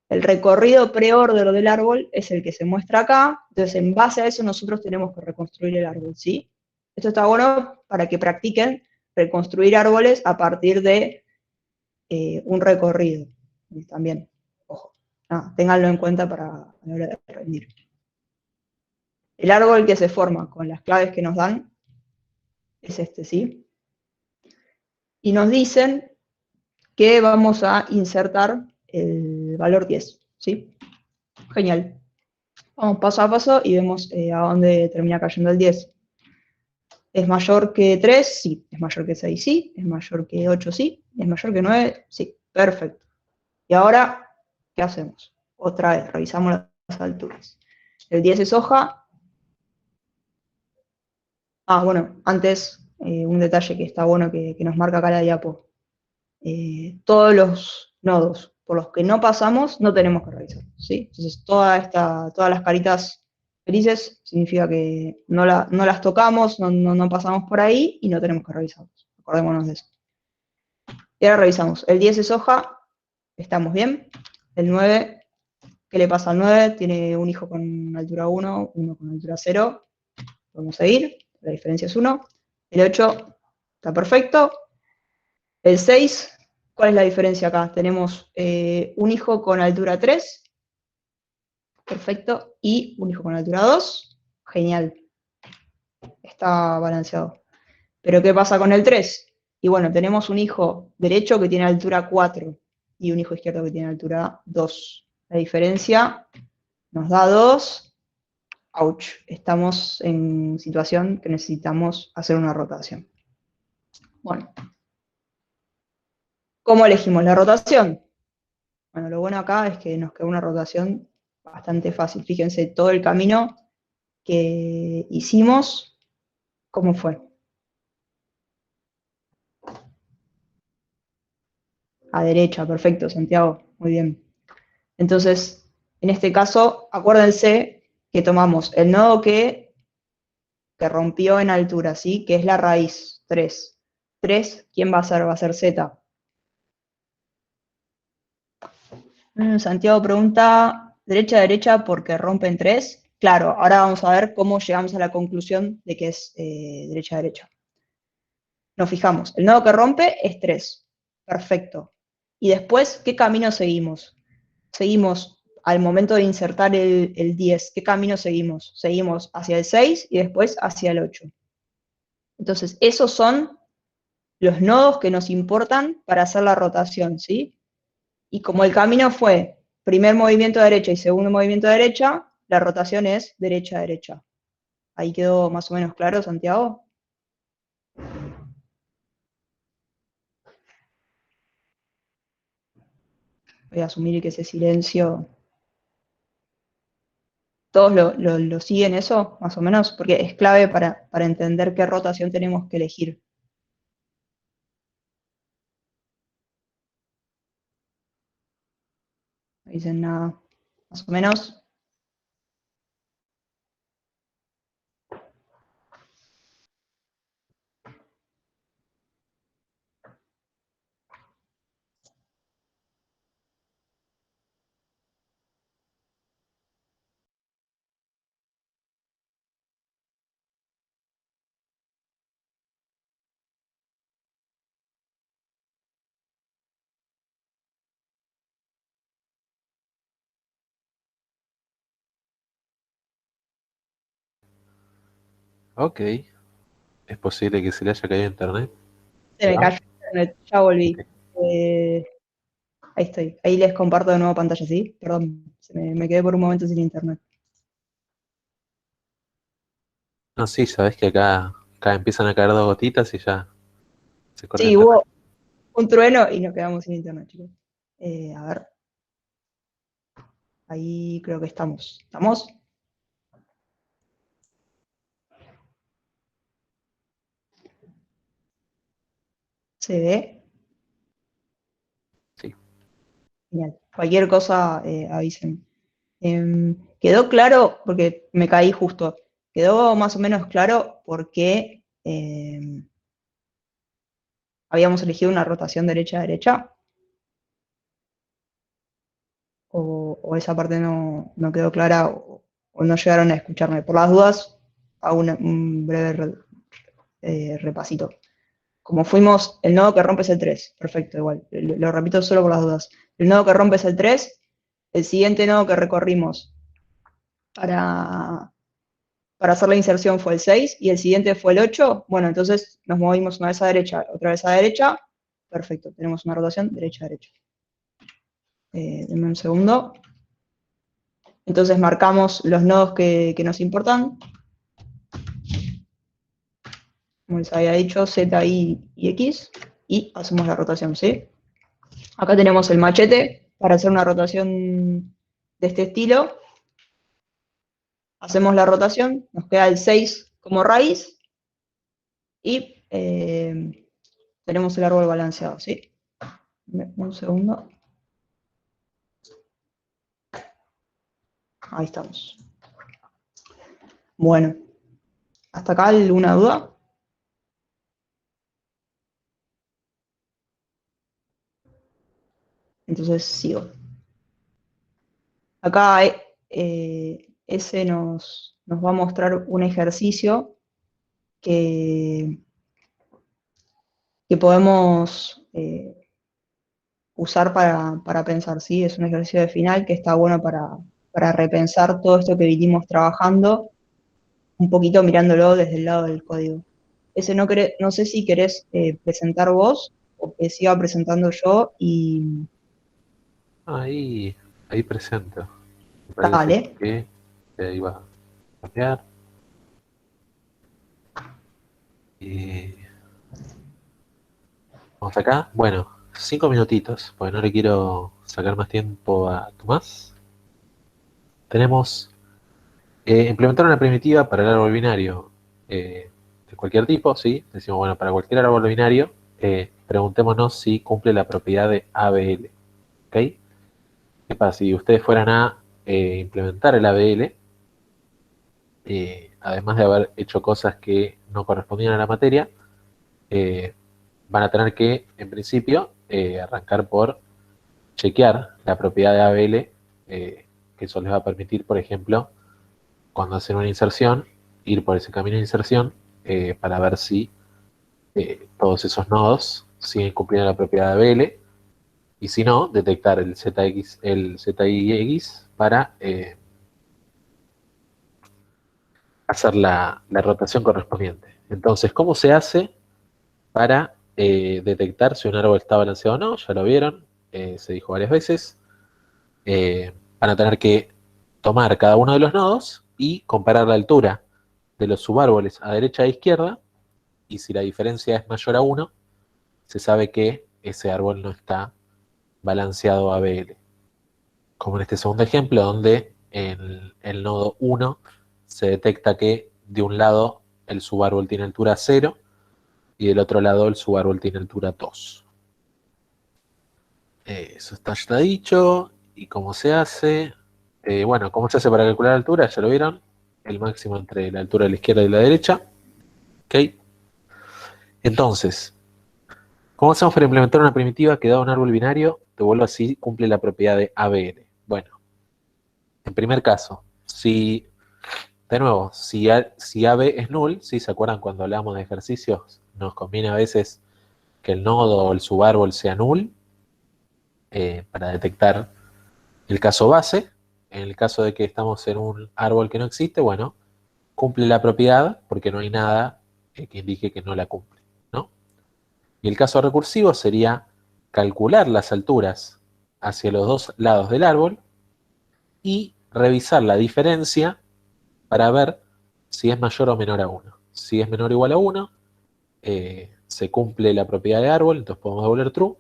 el recorrido pre-order del árbol es el que se muestra acá, entonces en base a eso nosotros tenemos que reconstruir el árbol, ¿sí? Esto está bueno para que practiquen reconstruir árboles a partir de un recorrido. Y también, ojo, ténganlo en cuenta para la hora de rendir. El árbol que se forma con las claves que nos dan es este, ¿sí? Y nos dicen que vamos a insertar el valor 10, ¿sí? Genial. Vamos paso a paso y vemos a dónde termina cayendo el 10. ¿Es mayor que 3? Sí. ¿Es mayor que 6? Sí. ¿Es mayor que 8? Sí. ¿Es mayor que 9? Sí. Perfecto. Y ahora, ¿qué hacemos? Otra vez, revisamos las alturas. El 10 es hoja. Bueno, antes, un detalle que está bueno que nos marca acá la diapo. Todos los nodos por los que no pasamos, no tenemos que revisar, ¿sí? Entonces, todas las caritas grises significa que no las tocamos, no pasamos por ahí y no tenemos que revisarlos. Acordémonos de eso. Y ahora revisamos. El 10 es hoja, estamos bien. El 9, ¿qué le pasa al 9? Tiene un hijo con altura 1, uno con altura 0. Podemos seguir, la diferencia es 1. El 8 está perfecto. El 6, ¿cuál es la diferencia acá? Tenemos un hijo con altura 3, perfecto, y un hijo con altura 2, genial, está balanceado. Pero ¿qué pasa con el 3? Y bueno, tenemos un hijo derecho que tiene altura 4 y un hijo izquierdo que tiene altura 2. La diferencia nos da 2. Ouch, estamos en situación que necesitamos hacer una rotación. Bueno, ¿cómo elegimos la rotación? Bueno, lo bueno acá es que nos queda una rotación bastante fácil. Fíjense todo el camino que hicimos, cómo fue. A derecha, perfecto, Santiago, muy bien. Entonces, en este caso, acuérdense que tomamos el nodo que rompió en altura, ¿sí? Que es la raíz, 3. 3, ¿quién va a ser? Va a ser Z. Santiago pregunta, derecha, derecha, porque rompen 3. Claro, ahora vamos a ver cómo llegamos a la conclusión de que es derecha, derecha. Nos fijamos, el nodo que rompe es 3. Perfecto. Y después, ¿qué camino seguimos? Seguimos al momento de insertar el 10. ¿Qué camino seguimos? Seguimos hacia el 6 y después hacia el 8. Entonces, esos son los nodos que nos importan para hacer la rotación, ¿sí? Y como el camino fue primer movimiento a derecha y segundo movimiento a derecha, la rotación es derecha a derecha. ¿Ahí quedó más o menos claro, Santiago? Voy a asumir que ese silencio... ¿Todos lo siguen eso, más o menos? Porque es clave para entender qué rotación tenemos que elegir. No dicen nada, más o menos. Ok, es posible que se le haya caído internet. Se me ¿Ya? cayó internet, ya volví. Ok. Eh, ahí estoy, ahí les comparto de nuevo pantalla, ¿sí? Perdón, me quedé por un momento sin internet. No, sí, sabes que acá empiezan a caer dos gotitas y ya se corta Sí, internet. hubo un trueno y nos quedamos sin internet, chicos. A ver, ahí creo que estamos. ¿Estamos? ¿Se ve? Sí. Genial. Cualquier cosa, avisen. Quedó claro, porque me caí justo, quedó más o menos claro por qué habíamos elegido una rotación derecha-derecha, o esa parte no quedó clara, o no llegaron a escucharme. Por las dudas, hago un breve repasito. Como fuimos, el nodo que rompe es el 3. Perfecto, igual. Lo repito solo por las dudas. El nodo que rompe es el 3. El siguiente nodo que recorrimos para, para hacer la inserción fue el 6 y el siguiente fue el 8. Bueno, entonces nos movimos una vez a derecha, otra vez a derecha. Perfecto, tenemos una rotación derecha-derecha. Denme un segundo. Entonces marcamos los nodos que nos importan. Como les había dicho, Z, y X. Y hacemos la rotación, ¿sí? Acá tenemos el machete para hacer una rotación de este estilo. Hacemos la rotación, nos queda el 6 como raíz y tenemos el árbol balanceado, ¿sí? Un segundo. Ahí estamos. Bueno, ¿hasta acá alguna duda? Entonces sigo. Acá ese nos va a mostrar un ejercicio que, que podemos usar para pensar, ¿sí? Es un ejercicio de final que está bueno para repensar todo esto que vinimos trabajando, un poquito mirándolo desde el lado del código. Ese no sé si querés presentar vos o que siga presentando yo y Ahí presento. Me parece dale. que iba a cambiar. Y vamos acá. Bueno, 5 minutitos, porque no le quiero sacar más tiempo a Tomás. Tenemos implementar una primitiva para el árbol binario de cualquier tipo, ¿sí? Decimos, bueno, para cualquier árbol binario, preguntémonos si cumple la propiedad de ABL. ¿Ok? ¿Qué pasa? Si ustedes fueran a implementar el ABL, además de haber hecho cosas que no correspondían a la materia, eh, van a tener que, en principio, arrancar por chequear la propiedad de ABL, que eso les va a permitir, por ejemplo, cuando hacen una inserción, ir por ese camino de inserción para ver si todos esos nodos siguen cumpliendo la propiedad de ABL y si no, detectar el ZIX para hacer la rotación correspondiente. Entonces, ¿cómo se hace para detectar si un árbol está balanceado o no? Ya lo vieron, se dijo varias veces. Van a tener que tomar cada uno de los nodos y comparar la altura de los subárboles a derecha e izquierda, y si la diferencia es mayor a 1, se sabe que ese árbol no está balanceado ABL. Como en este segundo ejemplo, donde en el nodo 1 se detecta que de un lado el subárbol tiene altura 0 y del otro lado el subárbol tiene altura 2. Eso está ya dicho. ¿Y cómo se hace? Bueno, ¿cómo se hace para calcular la altura? Ya lo vieron. El máximo entre la altura de la izquierda y la derecha. ¿Ok? Entonces, ¿cómo hacemos para implementar una primitiva que da un árbol binario? Te vuelvo así, cumple la propiedad de ABL. Bueno, en primer caso, de nuevo, si AB es null, ¿sí? ¿Se acuerdan cuando hablamos de ejercicios? Nos conviene a veces que el nodo o el subárbol sea null para detectar el caso base. En el caso de que estamos en un árbol que no existe, bueno, cumple la propiedad porque no hay nada que indique que no la cumple, ¿no? Y el caso recursivo sería calcular las alturas hacia los dos lados del árbol y revisar la diferencia para ver si es mayor o menor a 1. Si es menor o igual a 1, se cumple la propiedad de árbol, entonces podemos devolver true,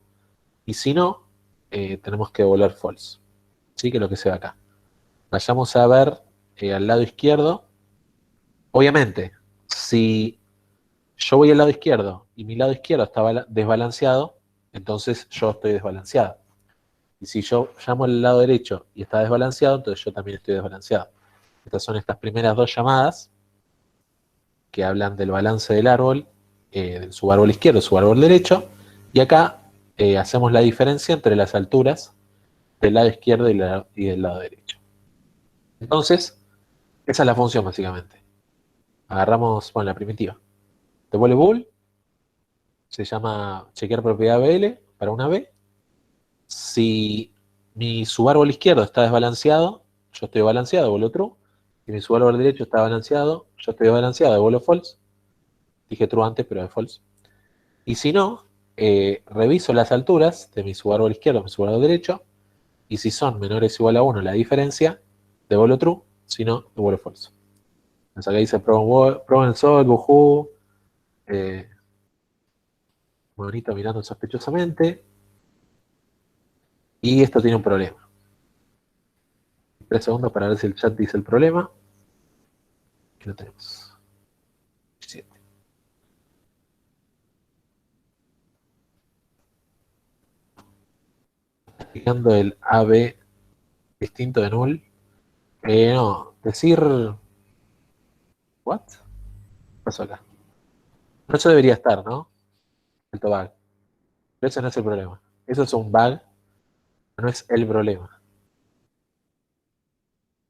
y si no, tenemos que devolver false. ¿Sí? Que es lo que se ve acá. Vayamos a ver al lado izquierdo. Obviamente, si yo voy al lado izquierdo y mi lado izquierdo está desbalanceado, entonces yo estoy desbalanceado. Y si yo llamo al lado derecho y está desbalanceado, entonces yo también estoy desbalanceado. Estas son estas primeras dos llamadas que hablan del balance del árbol, del subárbol izquierdo, subárbol derecho, y acá hacemos la diferencia entre las alturas del lado izquierdo y del lado derecho. Entonces, esa es la función básicamente. Agarramos, bueno, la primitiva. Devuelve bool, se llama chequear propiedad BL para una B. Si mi subárbol izquierdo está desbalanceado, yo estoy balanceado, devuelvo true. Si mi subárbol derecho está balanceado, yo estoy balanceado, devuelvo false. Dije true antes, pero es false. Y si no, reviso las alturas de mi subárbol izquierdo y mi subárbol derecho, y si son menores o igual a 1 la diferencia, devuelvo true, si no, devuelvo false. Entonces acá dice problem solved, bujú, bonito mirando sospechosamente, y esto tiene un problema. 3 segundos para ver si el chat dice el problema. Aquí lo tenemos. 7. Aplicando el AB distinto de null. No, decir. ¿What? ¿Qué pasó acá? No, eso debería estar, ¿no? Alto bug. Pero ese no es el problema. Eso es un bug, no es el problema.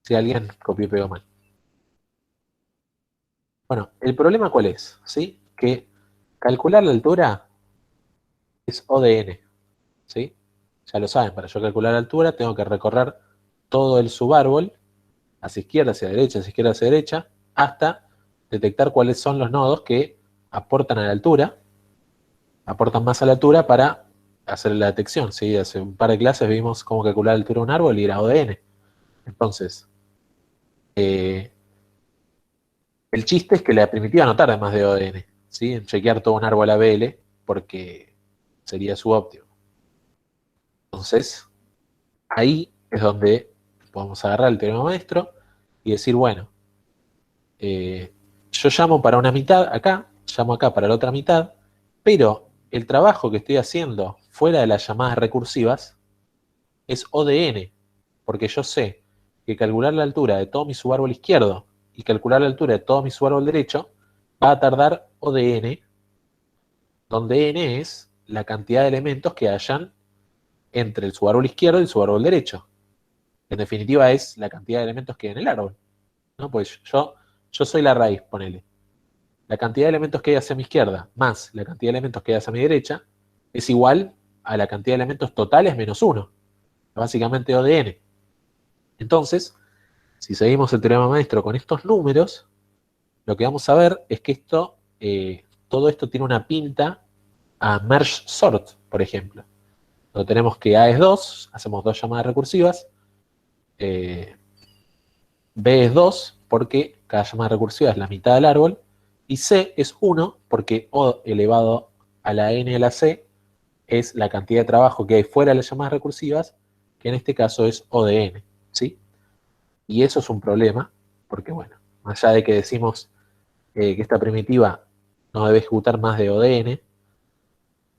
Si alguien copió y pegó mal. Bueno, ¿el problema cuál es? ¿Sí? Que calcular la altura es ODN. ¿Sí? Ya lo saben, para yo calcular la altura tengo que recorrer todo el subárbol, hacia izquierda, hacia derecha, hacia izquierda, hacia derecha, hasta detectar cuáles son los nodos que aportan a la altura, aportan más a la altura para hacer la detección. ¿Sí? Hace un par de clases vimos cómo calcular la altura de un árbol y era ODN. Entonces, el chiste es que la primitiva no tarda más de ODN, ¿sí? En chequear todo un árbol ABL, porque sería subóptimo. Entonces, ahí es donde podemos agarrar el teorema maestro y decir, bueno, yo llamo para una mitad acá, llamo acá para la otra mitad, pero el trabajo que estoy haciendo fuera de las llamadas recursivas es ODN, porque yo sé que calcular la altura de todo mi subárbol izquierdo y calcular la altura de todo mi subárbol derecho va a tardar ODN, donde n es la cantidad de elementos que hayan entre el subárbol izquierdo y el subárbol derecho. En definitiva es la cantidad de elementos que hay en el árbol, ¿no? Pues yo soy la raíz, ponele. La cantidad de elementos que hay hacia mi izquierda más la cantidad de elementos que hay hacia mi derecha es igual a la cantidad de elementos totales menos 1. Básicamente ODN. Entonces, si seguimos el teorema maestro con estos números, lo que vamos a ver es que todo esto tiene una pinta a merge sort, por ejemplo. Donde tenemos que A es 2, hacemos dos llamadas recursivas, B es 2, porque cada llamada recursiva es la mitad del árbol, y C es 1, porque O elevado a la n a la c es la cantidad de trabajo que hay fuera de las llamadas recursivas, que en este caso es O de n, ¿sí? Y eso es un problema, porque bueno, más allá de que decimos que esta primitiva no debe ejecutar más de O de n,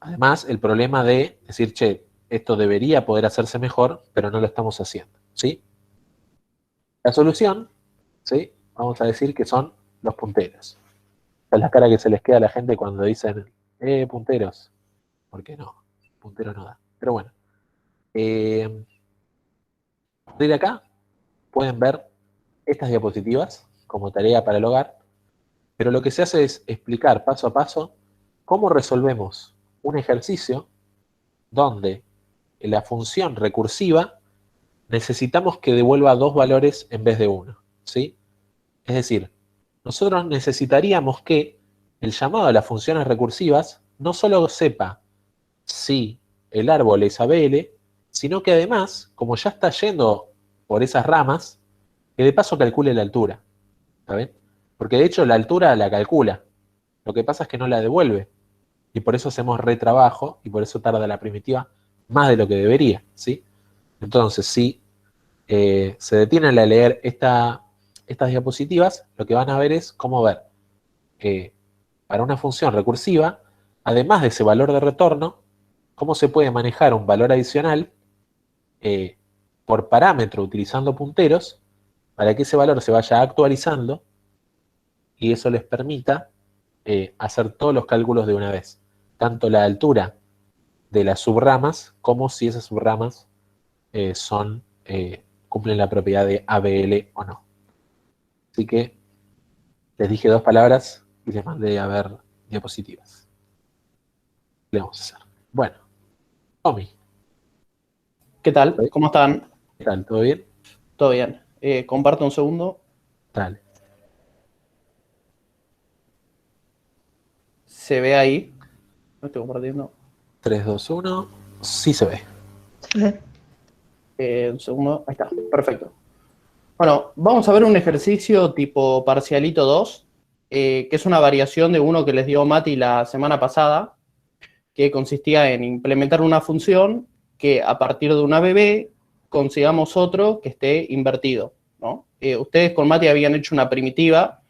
además el problema de decir, che, esto debería poder hacerse mejor, pero no lo estamos haciendo, ¿sí? La solución, ¿sí? Vamos a decir que son los punteros. Esa es la cara que se les queda a la gente cuando dicen, punteros. ¿Por qué no? Puntero no da. Pero bueno. A partir de acá pueden ver estas diapositivas como tarea para el hogar, pero lo que se hace es explicar paso a paso cómo resolvemos un ejercicio donde en la función recursiva necesitamos que devuelva dos valores en vez de uno, ¿sí? Es decir, nosotros necesitaríamos que el llamado a las funciones recursivas no solo sepa si el árbol es ABL, sino que además, como ya está yendo por esas ramas, que de paso calcule la altura. ¿Está bien? Porque de hecho la altura la calcula. Lo que pasa es que no la devuelve. Y por eso hacemos retrabajo y por eso tarda la primitiva más de lo que debería. ¿Sí? Entonces, si se detienen a leer estas diapositivas, lo que van a ver es cómo ver para una función recursiva, además de ese valor de retorno, cómo se puede manejar un valor adicional por parámetro utilizando punteros para que ese valor se vaya actualizando y eso les permita hacer todos los cálculos de una vez, tanto la altura de las subramas como si esas subramas cumplen la propiedad de ABL o no. Así que les dije 2 palabras y les mandé a ver diapositivas. ¿Qué le vamos a hacer? Bueno, Tommy. ¿Qué tal? ¿Cómo están? ¿Qué tal? ¿Todo bien? Todo bien. Comparto un segundo. Dale. ¿Se ve ahí? No estoy compartiendo. 3, 2, 1. Sí se ve. Un segundo. Ahí está. Perfecto. Bueno, vamos a ver un ejercicio tipo parcialito 2, que es una variación de uno que les dio Mati la semana pasada, que consistía en implementar una función que a partir de una BB consigamos otro que esté invertido, ¿no? Ustedes con Mati habían hecho una primitiva,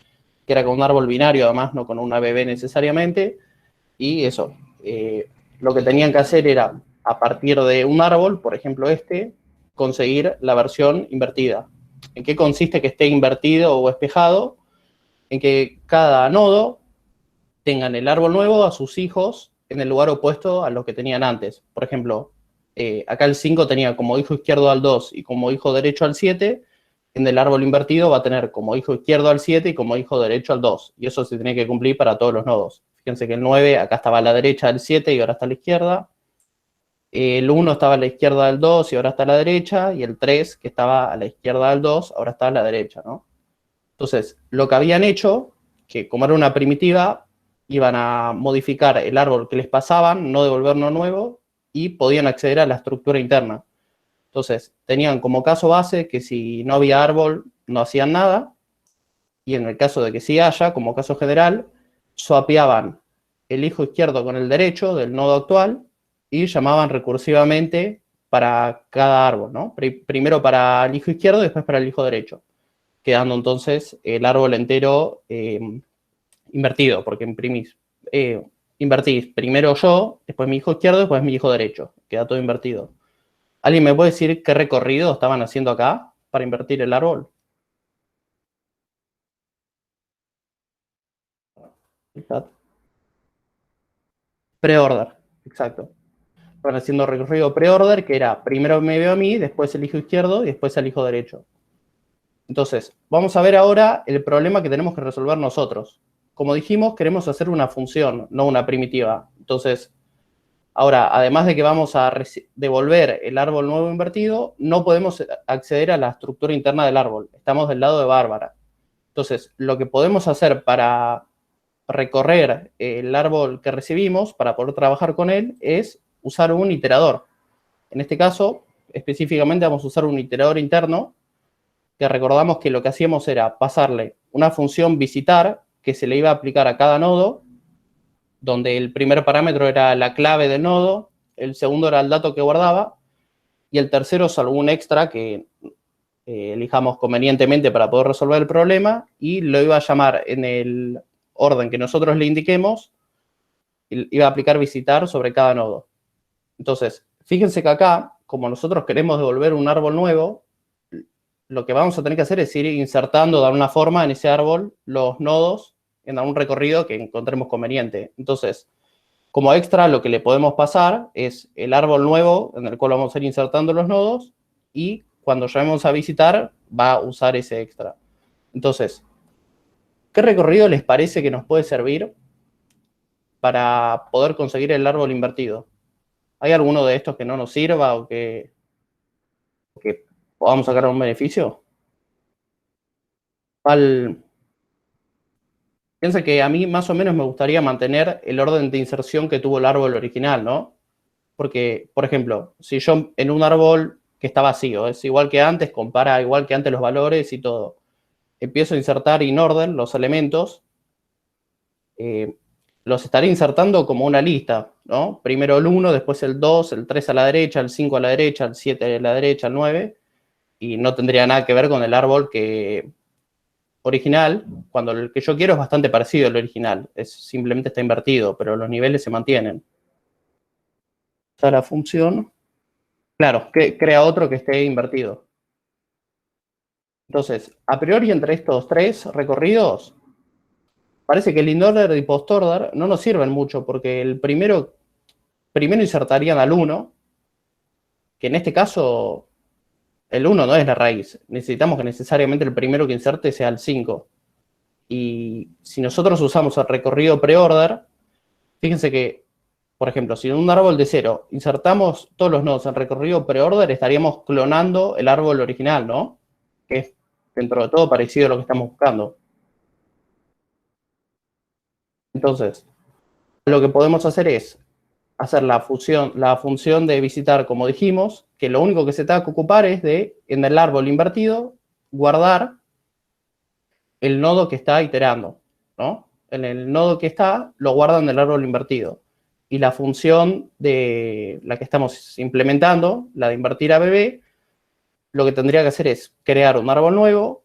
que era con un árbol binario, además, no con una BB necesariamente, y eso, lo que tenían que hacer era, a partir de un árbol, por ejemplo conseguir la versión invertida. ¿En qué consiste que esté invertido o espejado? En que cada nodo tenga en el árbol nuevo a sus hijos en el lugar opuesto a lo que tenían antes. Por ejemplo, acá el 5 tenía como hijo izquierdo al 2 y como hijo derecho al 7, en el árbol invertido va a tener como hijo izquierdo al 7 y como hijo derecho al 2. Y eso se tiene que cumplir para todos los nodos. Fíjense que el 9 acá estaba a la derecha del 7 y ahora está a la izquierda. El 1 estaba a la izquierda del 2 y ahora está a la derecha. Y el 3, que estaba a la izquierda del 2, ahora está a la derecha, ¿no? Entonces, lo que habían hecho, que como era una primitiva, iban a modificar el árbol que les pasaban, no devolver uno nuevo, y podían acceder a la estructura interna. Entonces, tenían como caso base que si no había árbol, no hacían nada, y en el caso de que sí haya, como caso general, swapeaban el hijo izquierdo con el derecho del nodo actual y llamaban recursivamente para cada árbol, ¿no? Primero para el hijo izquierdo y después para el hijo derecho, quedando entonces el árbol entero invertido, porque invertís primero yo, después mi hijo izquierdo, después mi hijo derecho, queda todo invertido. ¿Alguien me puede decir qué recorrido estaban haciendo acá para invertir el árbol? Pre-order, exacto. Estaban haciendo recorrido pre-order, que era primero me veo a mí, después el hijo izquierdo y después el hijo derecho. Entonces, vamos a ver ahora el problema que tenemos que resolver nosotros. Como dijimos, queremos hacer una función, no una primitiva. Entonces, ahora, además de que vamos a devolver el árbol nuevo invertido, no podemos acceder a la estructura interna del árbol. Estamos del lado de Bárbara. Entonces, lo que podemos hacer para recorrer el árbol que recibimos, para poder trabajar con él, es usar un iterador. En este caso, específicamente vamos a usar un iterador interno, que recordamos que lo que hacíamos era pasarle una función visitar que se le iba a aplicar a cada nodo, donde el primer parámetro era la clave del nodo, el segundo era el dato que guardaba, y el tercero es algún extra que elijamos convenientemente para poder resolver el problema, y lo iba a llamar en el orden que nosotros le indiquemos, iba a aplicar visitar sobre cada nodo. Entonces, fíjense que acá, como nosotros queremos devolver un árbol nuevo, lo que vamos a tener que hacer es ir insertando de alguna forma en ese árbol los nodos en algún recorrido que encontremos conveniente. Entonces, como extra, lo que le podemos pasar es el árbol nuevo en el cual vamos a ir insertando los nodos y cuando llamemos a visitar va a usar ese extra. Entonces, ¿qué recorrido les parece que nos puede servir para poder conseguir el árbol invertido? ¿Hay alguno de estos que no nos sirva o que podamos sacar un beneficio? Piensa que a mí más o menos me gustaría mantener el orden de inserción que tuvo el árbol original, ¿no? Porque, por ejemplo, si yo en un árbol que está vacío, es igual que antes, compara igual que antes los valores y todo, empiezo a insertar in order los elementos, los estaré insertando como una lista, ¿no? Primero el 1, después el 2, el 3 a la derecha, el 5 a la derecha, el 7 a la derecha, el 9, y no tendría nada que ver con el árbol que original, cuando el que yo quiero es bastante parecido al original, simplemente está invertido, pero los niveles se mantienen. Está la función, claro, que crea otro que esté invertido. Entonces, a priori entre estos tres recorridos, parece que el inOrder y postorder no nos sirven mucho, porque el primero insertarían al 1, que en este caso el 1 no es la raíz. Necesitamos que necesariamente el primero que inserte sea el 5. Y si nosotros usamos el recorrido preorder, fíjense que, por ejemplo, si en un árbol de 0 insertamos todos los nodos en recorrido preorder, estaríamos clonando el árbol original, ¿no? Que es, dentro de todo, parecido a lo que estamos buscando. Entonces, lo que podemos hacer es hacer la función de visitar, como dijimos, que lo único que se tenga que ocupar es de, en el árbol invertido, guardar el nodo que está iterando, ¿no? En el nodo que está, lo guarda en el árbol invertido. Y la función de la que estamos implementando, la de invertir a bebé, lo que tendría que hacer es crear un árbol nuevo,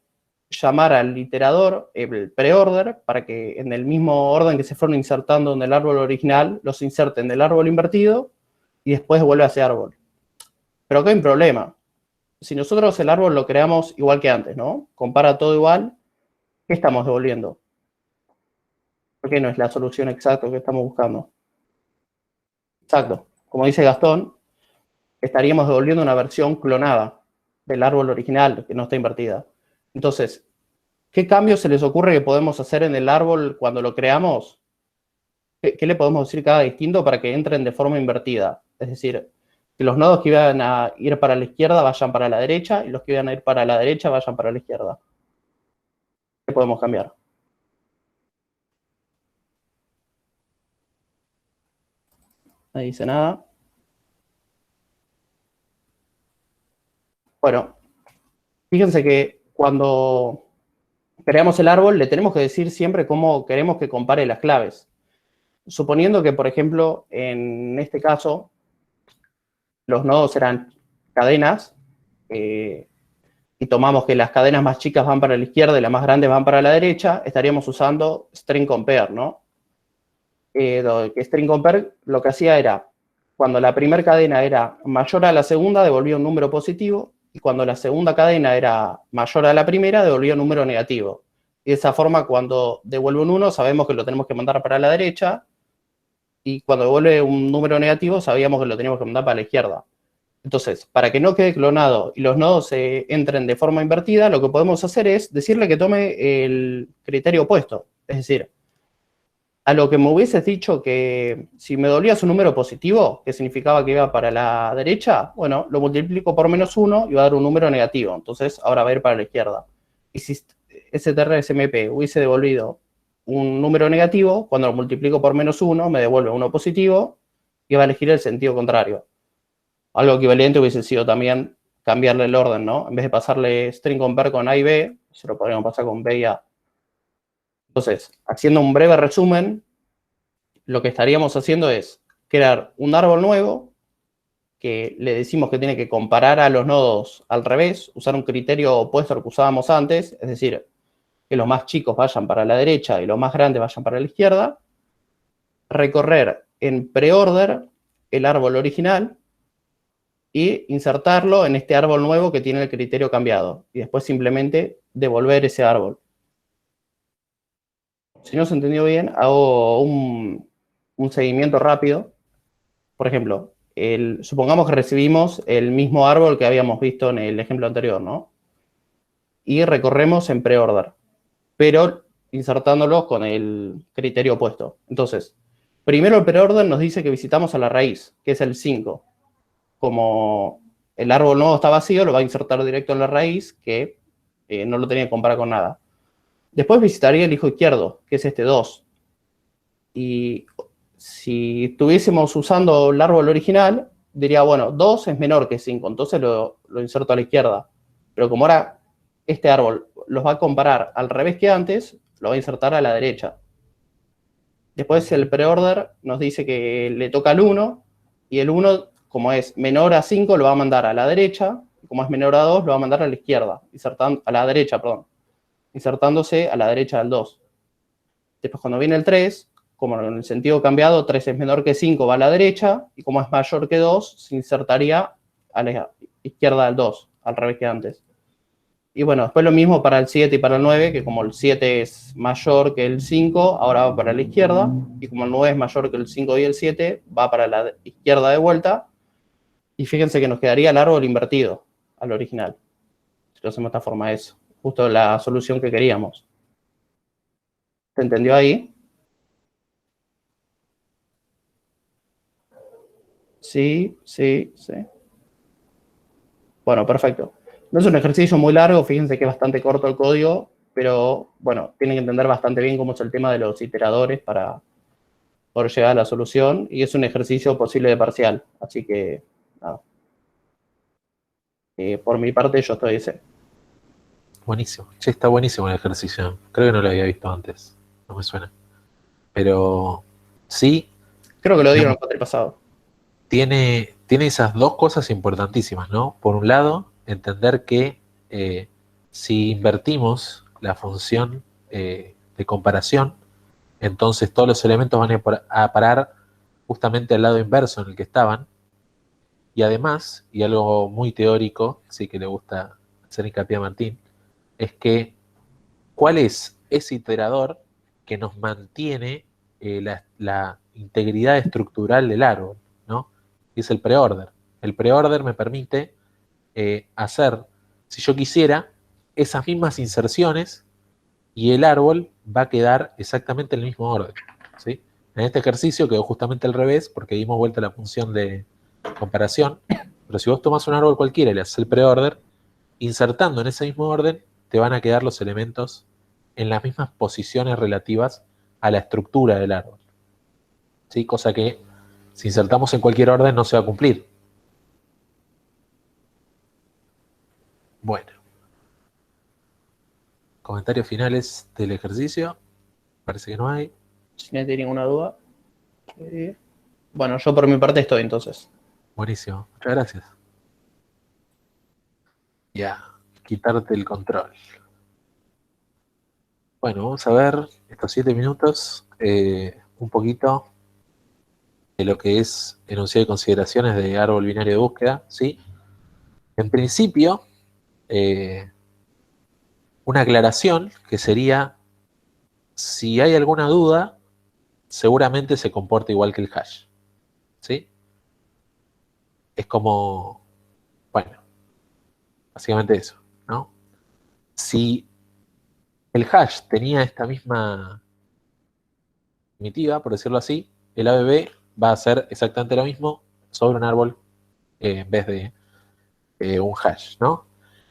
llamar al iterador, el preorder, para que en el mismo orden que se fueron insertando en el árbol original, los inserte en el árbol invertido y después vuelve a ese árbol. Pero acá hay un problema. Si nosotros el árbol lo creamos igual que antes, ¿no? Compara todo igual, ¿qué estamos devolviendo? ¿Por qué no es la solución exacta que estamos buscando? Exacto. Como dice Gastón, estaríamos devolviendo una versión clonada del árbol original que no está invertida. Entonces, ¿qué cambios se les ocurre que podemos hacer en el árbol cuando lo creamos? ¿Qué le podemos decir cada distinto para que entren de forma invertida? Es decir, que los nodos que iban a ir para la izquierda vayan para la derecha y los que iban a ir para la derecha vayan para la izquierda. ¿Qué podemos cambiar? Nadie dice nada. Bueno, fíjense que cuando creamos el árbol le tenemos que decir siempre cómo queremos que compare las claves. Suponiendo que, por ejemplo, en este caso, los nodos eran cadenas, y tomamos que las cadenas más chicas van para la izquierda y las más grandes van para la derecha, estaríamos usando string compare, ¿no? Que string compare lo que hacía era, cuando la primera cadena era mayor a la segunda, devolvía un número positivo, y cuando la segunda cadena era mayor a la primera, devolvía un número negativo. Y de esa forma, cuando devuelve un 1, sabemos que lo tenemos que mandar para la derecha, y cuando devuelve un número negativo, sabíamos que lo teníamos que mandar para la izquierda. Entonces, para que no quede clonado y los nodos entren de forma invertida, lo que podemos hacer es decirle que tome el criterio opuesto. Es decir, a lo que me hubieses dicho que si me dolías un número positivo, que significaba que iba para la derecha, bueno, lo multiplico por -1 y va a dar un número negativo. Entonces, ahora va a ir para la izquierda. Y si strSMP hubiese devolvido un número negativo, cuando lo multiplico por -1, me devuelve uno positivo y va a elegir el sentido contrario. Algo equivalente hubiese sido también cambiarle el orden, ¿no? En vez de pasarle string compare con A y B, se lo podríamos pasar con B y A. Entonces, haciendo un breve resumen, lo que estaríamos haciendo es crear un árbol nuevo que le decimos que tiene que comparar a los nodos al revés, usar un criterio opuesto al que usábamos antes, es decir, que los más chicos vayan para la derecha y los más grandes vayan para la izquierda, recorrer en preorder el árbol original y insertarlo en este árbol nuevo que tiene el criterio cambiado, y después simplemente devolver ese árbol. Si no se entendió bien, hago un seguimiento rápido. Por ejemplo, supongamos que recibimos el mismo árbol que habíamos visto en el ejemplo anterior, ¿no? Y recorremos en preorder, pero insertándolo con el criterio opuesto. Entonces, primero el preorder nos dice que visitamos a la raíz, que es el 5. Como el árbol nuevo está vacío, lo va a insertar directo en la raíz, que no lo tenía que comparar con nada. Después visitaría el hijo izquierdo, que es este 2. Y si estuviésemos usando el árbol original, diría, bueno, 2 es menor que 5, entonces lo inserto a la izquierda. Pero como ahora este árbol los va a comparar al revés que antes, lo va a insertar a la derecha. Después el preorder nos dice que le toca al 1, y el 1, como es menor a 5, lo va a mandar a la derecha, y como es menor a 2, lo va a mandar a la izquierda, a la derecha, perdón, insertándose a la derecha del 2. Después cuando viene el 3, como en el sentido cambiado, 3 es menor que 5 va a la derecha, y como es mayor que 2, se insertaría a la izquierda del 2, al revés que antes. Y bueno, después lo mismo para el 7 y para el 9, que como el 7 es mayor que el 5, ahora va para la izquierda, y como el 9 es mayor que el 5 y el 7, va para la izquierda de vuelta, y fíjense que nos quedaría el árbol invertido al original. Si lo hacemos de esta forma, es justo la solución que queríamos. ¿Se entendió ahí? Sí, sí, sí. Bueno, perfecto. No es un ejercicio muy largo, fíjense que es bastante corto el código, pero bueno, tienen que entender bastante bien cómo es el tema de los iteradores para poder llegar a la solución, y es un ejercicio posible de parcial, así que nada. Por mi parte yo estoy ese. Buenísimo. Che, está buenísimo el ejercicio. Creo que no lo había visto antes. No me suena. Pero sí, Creo que lo dieron digamos, el cuatri pasado. tiene esas dos cosas importantísimas, ¿no? Por un lado, entender que si invertimos la función de comparación, entonces todos los elementos van a parar justamente al lado inverso en el que estaban. Y además, y algo muy teórico, sí que le gusta hacer hincapié a Martín, es que ¿cuál es ese iterador que nos mantiene la integridad estructural del árbol, ¿no? Y es el preorder. El preorder me permite hacer, si yo quisiera, esas mismas inserciones y el árbol va a quedar exactamente en el mismo orden, ¿sí? En este ejercicio quedó justamente al revés porque dimos vuelta a la función de comparación, pero si vos tomas un árbol cualquiera y le haces el preorder, insertando en ese mismo orden, te van a quedar los elementos en las mismas posiciones relativas a la estructura del árbol, ¿sí? Cosa que si insertamos en cualquier orden no se va a cumplir. Bueno, comentarios finales del ejercicio. Parece que no hay. Si no tiene ninguna duda. Bueno, yo por mi parte estoy entonces. Buenísimo, muchas gracias. Ya, quitarte el control. Bueno, vamos a ver estos 7 minutos, un poquito de lo que es enunciado de consideraciones de árbol binario de búsqueda, ¿sí? En principio, una aclaración que sería, si hay alguna duda, seguramente se comporta igual que el hash, ¿sí? Es como, bueno, básicamente eso, ¿no? Si el hash tenía esta misma primitiva, por decirlo así, el ABB va a hacer exactamente lo mismo sobre un árbol en vez de un hash, ¿no?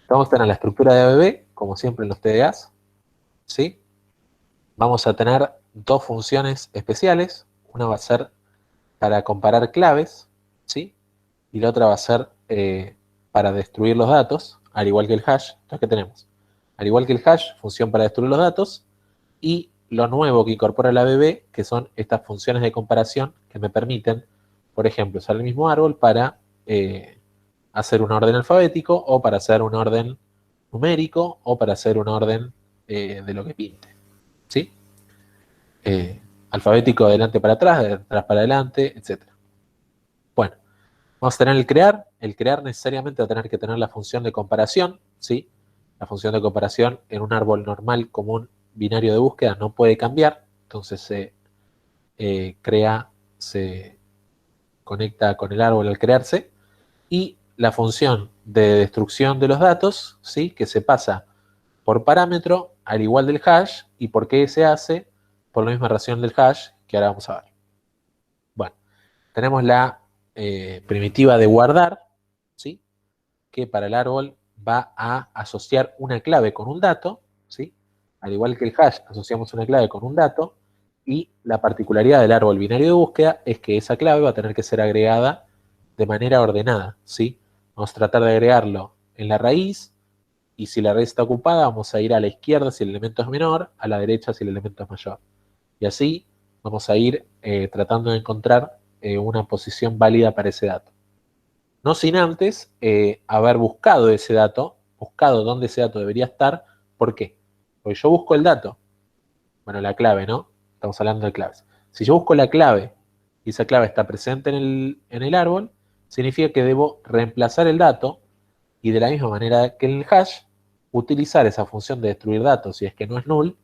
Vamos a tener la estructura de ABB, como siempre en los TDAs, ¿sí? Vamos a tener dos funciones especiales. Una va a ser para comparar claves, ¿sí? Y la otra va a ser para destruir los datos, al igual que el hash. Entonces, ¿qué tenemos? Al igual que el hash, función para destruir los datos, y lo nuevo que incorpora la ABB, que son estas funciones de comparación que me permiten, por ejemplo, usar el mismo árbol para hacer un orden alfabético, o para hacer un orden numérico, o para hacer un orden de lo que pinte, ¿sí? Alfabético de adelante para atrás, de atrás para adelante, etc. Bueno, vamos a tener el crear. El crear necesariamente va a tener que tener la función de comparación, ¿sí? La función de comparación en un árbol normal común binario de búsqueda no puede cambiar, entonces se crea, se conecta con el árbol al crearse, y la función de destrucción de los datos, ¿sí? Que se pasa por parámetro al igual del hash. ¿Y por qué se hace? Por la misma razón del hash que ahora vamos a ver. Bueno, tenemos la primitiva de guardar, ¿sí? Que para el árbol va a asociar una clave con un dato, ¿sí? Al igual que el hash, asociamos una clave con un dato, y la particularidad del árbol binario de búsqueda es que esa clave va a tener que ser agregada de manera ordenada, ¿sí? Vamos a tratar de agregarlo en la raíz, y si la raíz está ocupada, vamos a ir a la izquierda si el elemento es menor, a la derecha si el elemento es mayor. Y así vamos a ir tratando de encontrar una posición válida para ese dato. No sin antes haber buscado ese dato, buscado dónde ese dato debería estar. ¿Por qué? Porque yo busco el dato. Bueno, la clave, ¿no? Estamos hablando de claves. Si yo busco la clave y esa clave está presente en el árbol, significa que debo reemplazar el dato y de la misma manera que en el hash, utilizar esa función de destruir datos, si es que no es null,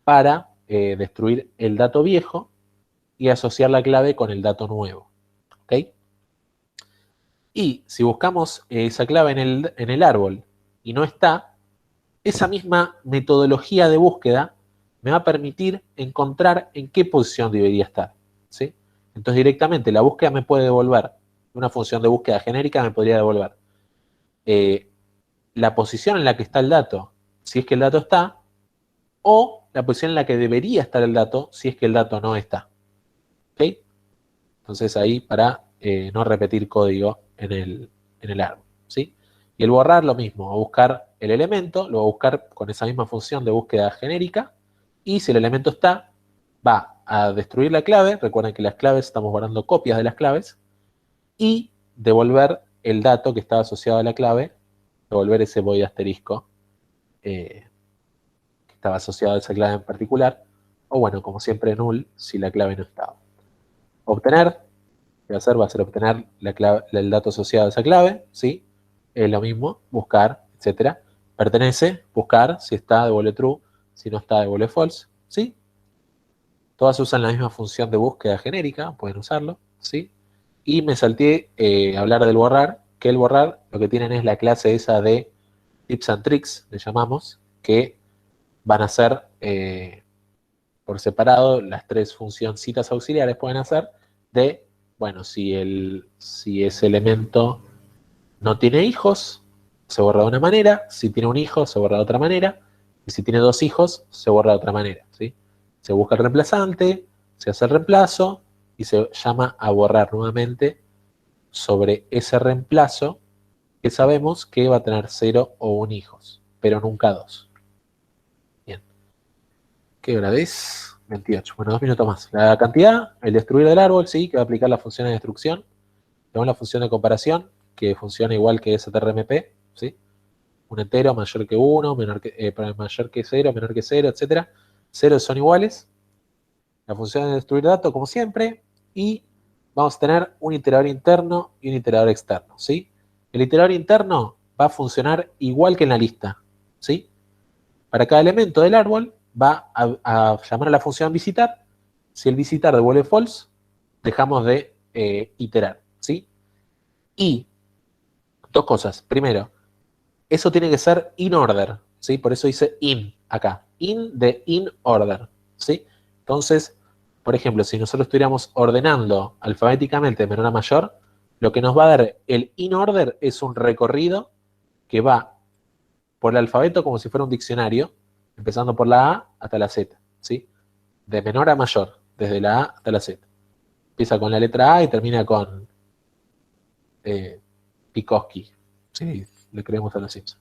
para destruir el dato viejo y asociar la clave con el dato nuevo. ¿Ok? Y si buscamos esa clave en el árbol y no está, esa misma metodología de búsqueda me va a permitir encontrar en qué posición debería estar. ¿Sí? Entonces directamente la búsqueda me puede devolver, una función de búsqueda genérica me podría devolver la posición en la que está el dato, si es que el dato está, o la posición en la que debería estar el dato, si es que el dato no está. ¿Ok? Entonces ahí para no repetir código en el árbol. ¿Sí? Y el borrar lo mismo, a buscar el elemento, lo va a buscar con esa misma función de búsqueda genérica, y si el elemento está, va a destruir la clave, recuerden que las claves, estamos guardando copias de las claves, y devolver el dato que estaba asociado a la clave, devolver ese void asterisco que estaba asociado a esa clave en particular, o bueno, como siempre null si la clave no estaba. Obtener, ¿qué va a ser obtener la clave, el dato asociado a esa clave, ¿sí? Es lo mismo, buscar, etcétera. Pertenece, buscar, si está, devuelve true, si no está, devuelve false, ¿sí? Todas usan la misma función de búsqueda genérica, pueden usarlo, ¿sí? Y me salté hablar del borrar, que el borrar lo que tienen es la clase esa de tips and tricks, le llamamos, que van a ser por separado las tres funcioncitas auxiliares pueden hacer de, bueno, si ese elemento no tiene hijos, se borra de una manera, si tiene un hijo, se borra de otra manera, y si tiene dos hijos, se borra de otra manera, ¿sí? Se busca el reemplazante, se hace el reemplazo y se llama a borrar nuevamente sobre ese reemplazo que sabemos que va a tener 0 o 1 hijos, pero nunca 2. Bien. ¿Qué hora es? 28. Bueno, 2 minutos más. La cantidad, el destruir del árbol, sí, que va a aplicar la función de destrucción. Tenemos la función de comparación, que funciona igual que strmp, ¿sí? Un entero mayor que 1, mayor que 0, menor que 0, etc. 0 son iguales. La función de destruir datos, como siempre. Y vamos a tener un iterador interno y un iterador externo, ¿sí? El iterador interno va a funcionar igual que en la lista, ¿sí? Para cada elemento del árbol va a llamar a la función visitar. Si el visitar devuelve false, dejamos de iterar, ¿sí? Y dos cosas. Primero, eso tiene que ser in order, ¿sí? Por eso dice in acá. In de in order, ¿sí? Entonces, por ejemplo, si nosotros estuviéramos ordenando alfabéticamente de menor a mayor, lo que nos va a dar el in order es un recorrido que va por el alfabeto como si fuera un diccionario, empezando por la A hasta la Z, ¿sí? De menor a mayor, desde la A hasta la Z. Empieza con la letra A y termina con Pikoski, ¿sí? Le creemos a los Simpsons.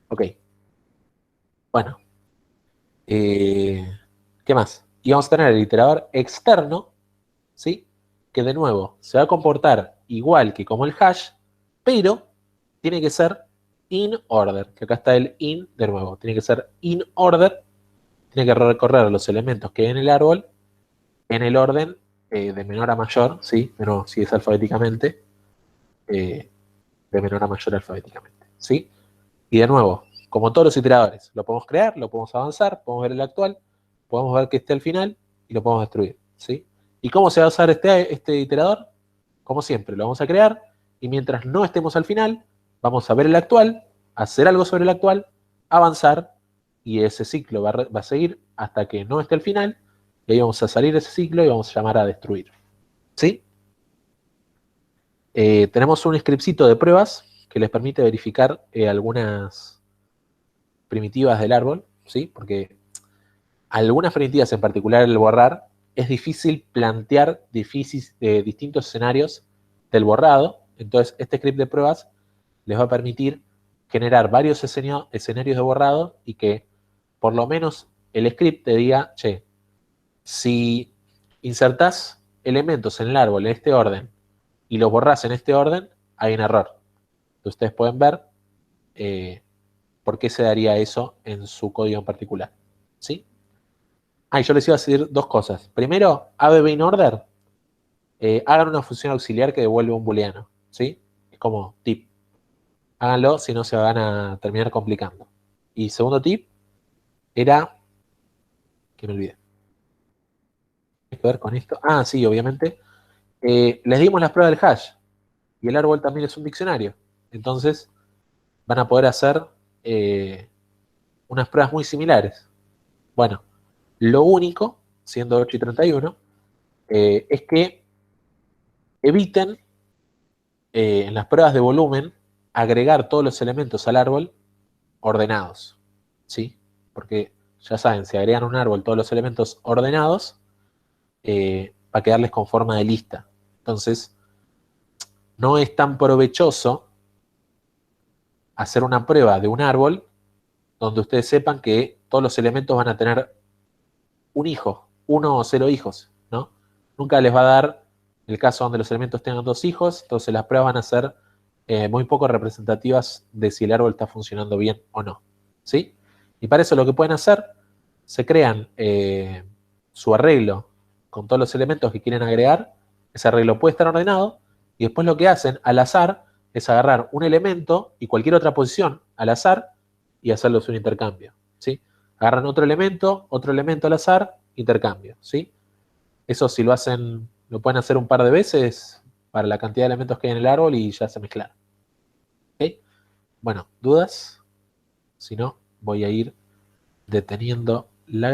Ok, bueno. ¿Qué más? Y vamos a tener el iterador externo, ¿sí? Que de nuevo se va a comportar igual que como el hash, pero tiene que ser in order, que acá está el in de nuevo, tiene que ser in order, tiene que recorrer los elementos que hay en el árbol en el orden de menor a mayor, ¿sí? Pero si es alfabéticamente, de menor a mayor alfabéticamente, ¿sí? Y de nuevo, como todos los iteradores, lo podemos crear, lo podemos avanzar, podemos ver el actual, podemos ver que esté al final y lo podemos destruir, ¿sí? ¿Y cómo se va a usar este iterador? Como siempre, lo vamos a crear y mientras no estemos al final, vamos a ver el actual, hacer algo sobre el actual, avanzar y ese ciclo va a seguir hasta que no esté al final y ahí vamos a salir de ese ciclo y vamos a llamar a destruir, ¿sí? Tenemos un scriptcito de pruebas que les permite verificar algunas primitivas del árbol, ¿sí? Porque algunas primitivas, en particular el borrar, es difícil plantear distintos escenarios del borrado. Entonces, este script de pruebas les va a permitir generar varios escenarios de borrado y que por lo menos el script te diga, che, si insertás elementos en el árbol en este orden y los borrás en este orden, hay un error. Ustedes pueden ver por qué se daría eso en su código en particular. ¿Sí? Y yo les iba a decir dos cosas. Primero, ABB in order, hagan una función auxiliar que devuelve un booleano. ¿Sí? Es como tip. Háganlo, si no se van a terminar complicando. Y segundo tip era, que me olvidé. ¿Qué que ver con esto? Sí, obviamente. Les dimos las pruebas del hash y el árbol también es un diccionario. Entonces van a poder hacer unas pruebas muy similares. Bueno, lo único, siendo 8 y 31, es que eviten en las pruebas de volumen agregar todos los elementos al árbol ordenados. ¿Sí? Porque ya saben, si agregan un árbol todos los elementos ordenados, va a quedarles con forma de lista. Entonces, no es tan provechoso hacer una prueba de un árbol donde ustedes sepan que todos los elementos van a tener un hijo, 1 o 0 hijos, ¿no? Nunca les va a dar el caso donde los elementos tengan 2 hijos, entonces las pruebas van a ser muy poco representativas de si el árbol está funcionando bien o no, ¿sí? Y para eso lo que pueden hacer, se crean su arreglo con todos los elementos que quieren agregar, ese arreglo puede estar ordenado, y después lo que hacen al azar es agarrar un elemento y cualquier otra posición al azar y hacerlos un intercambio, ¿sí? Agarran otro elemento al azar, intercambio, ¿sí? Eso si lo hacen, lo pueden hacer un par de veces para la cantidad de elementos que hay en el árbol y ya se mezclaron. ¿Ok? Bueno, ¿dudas? Si no, voy a ir deteniendo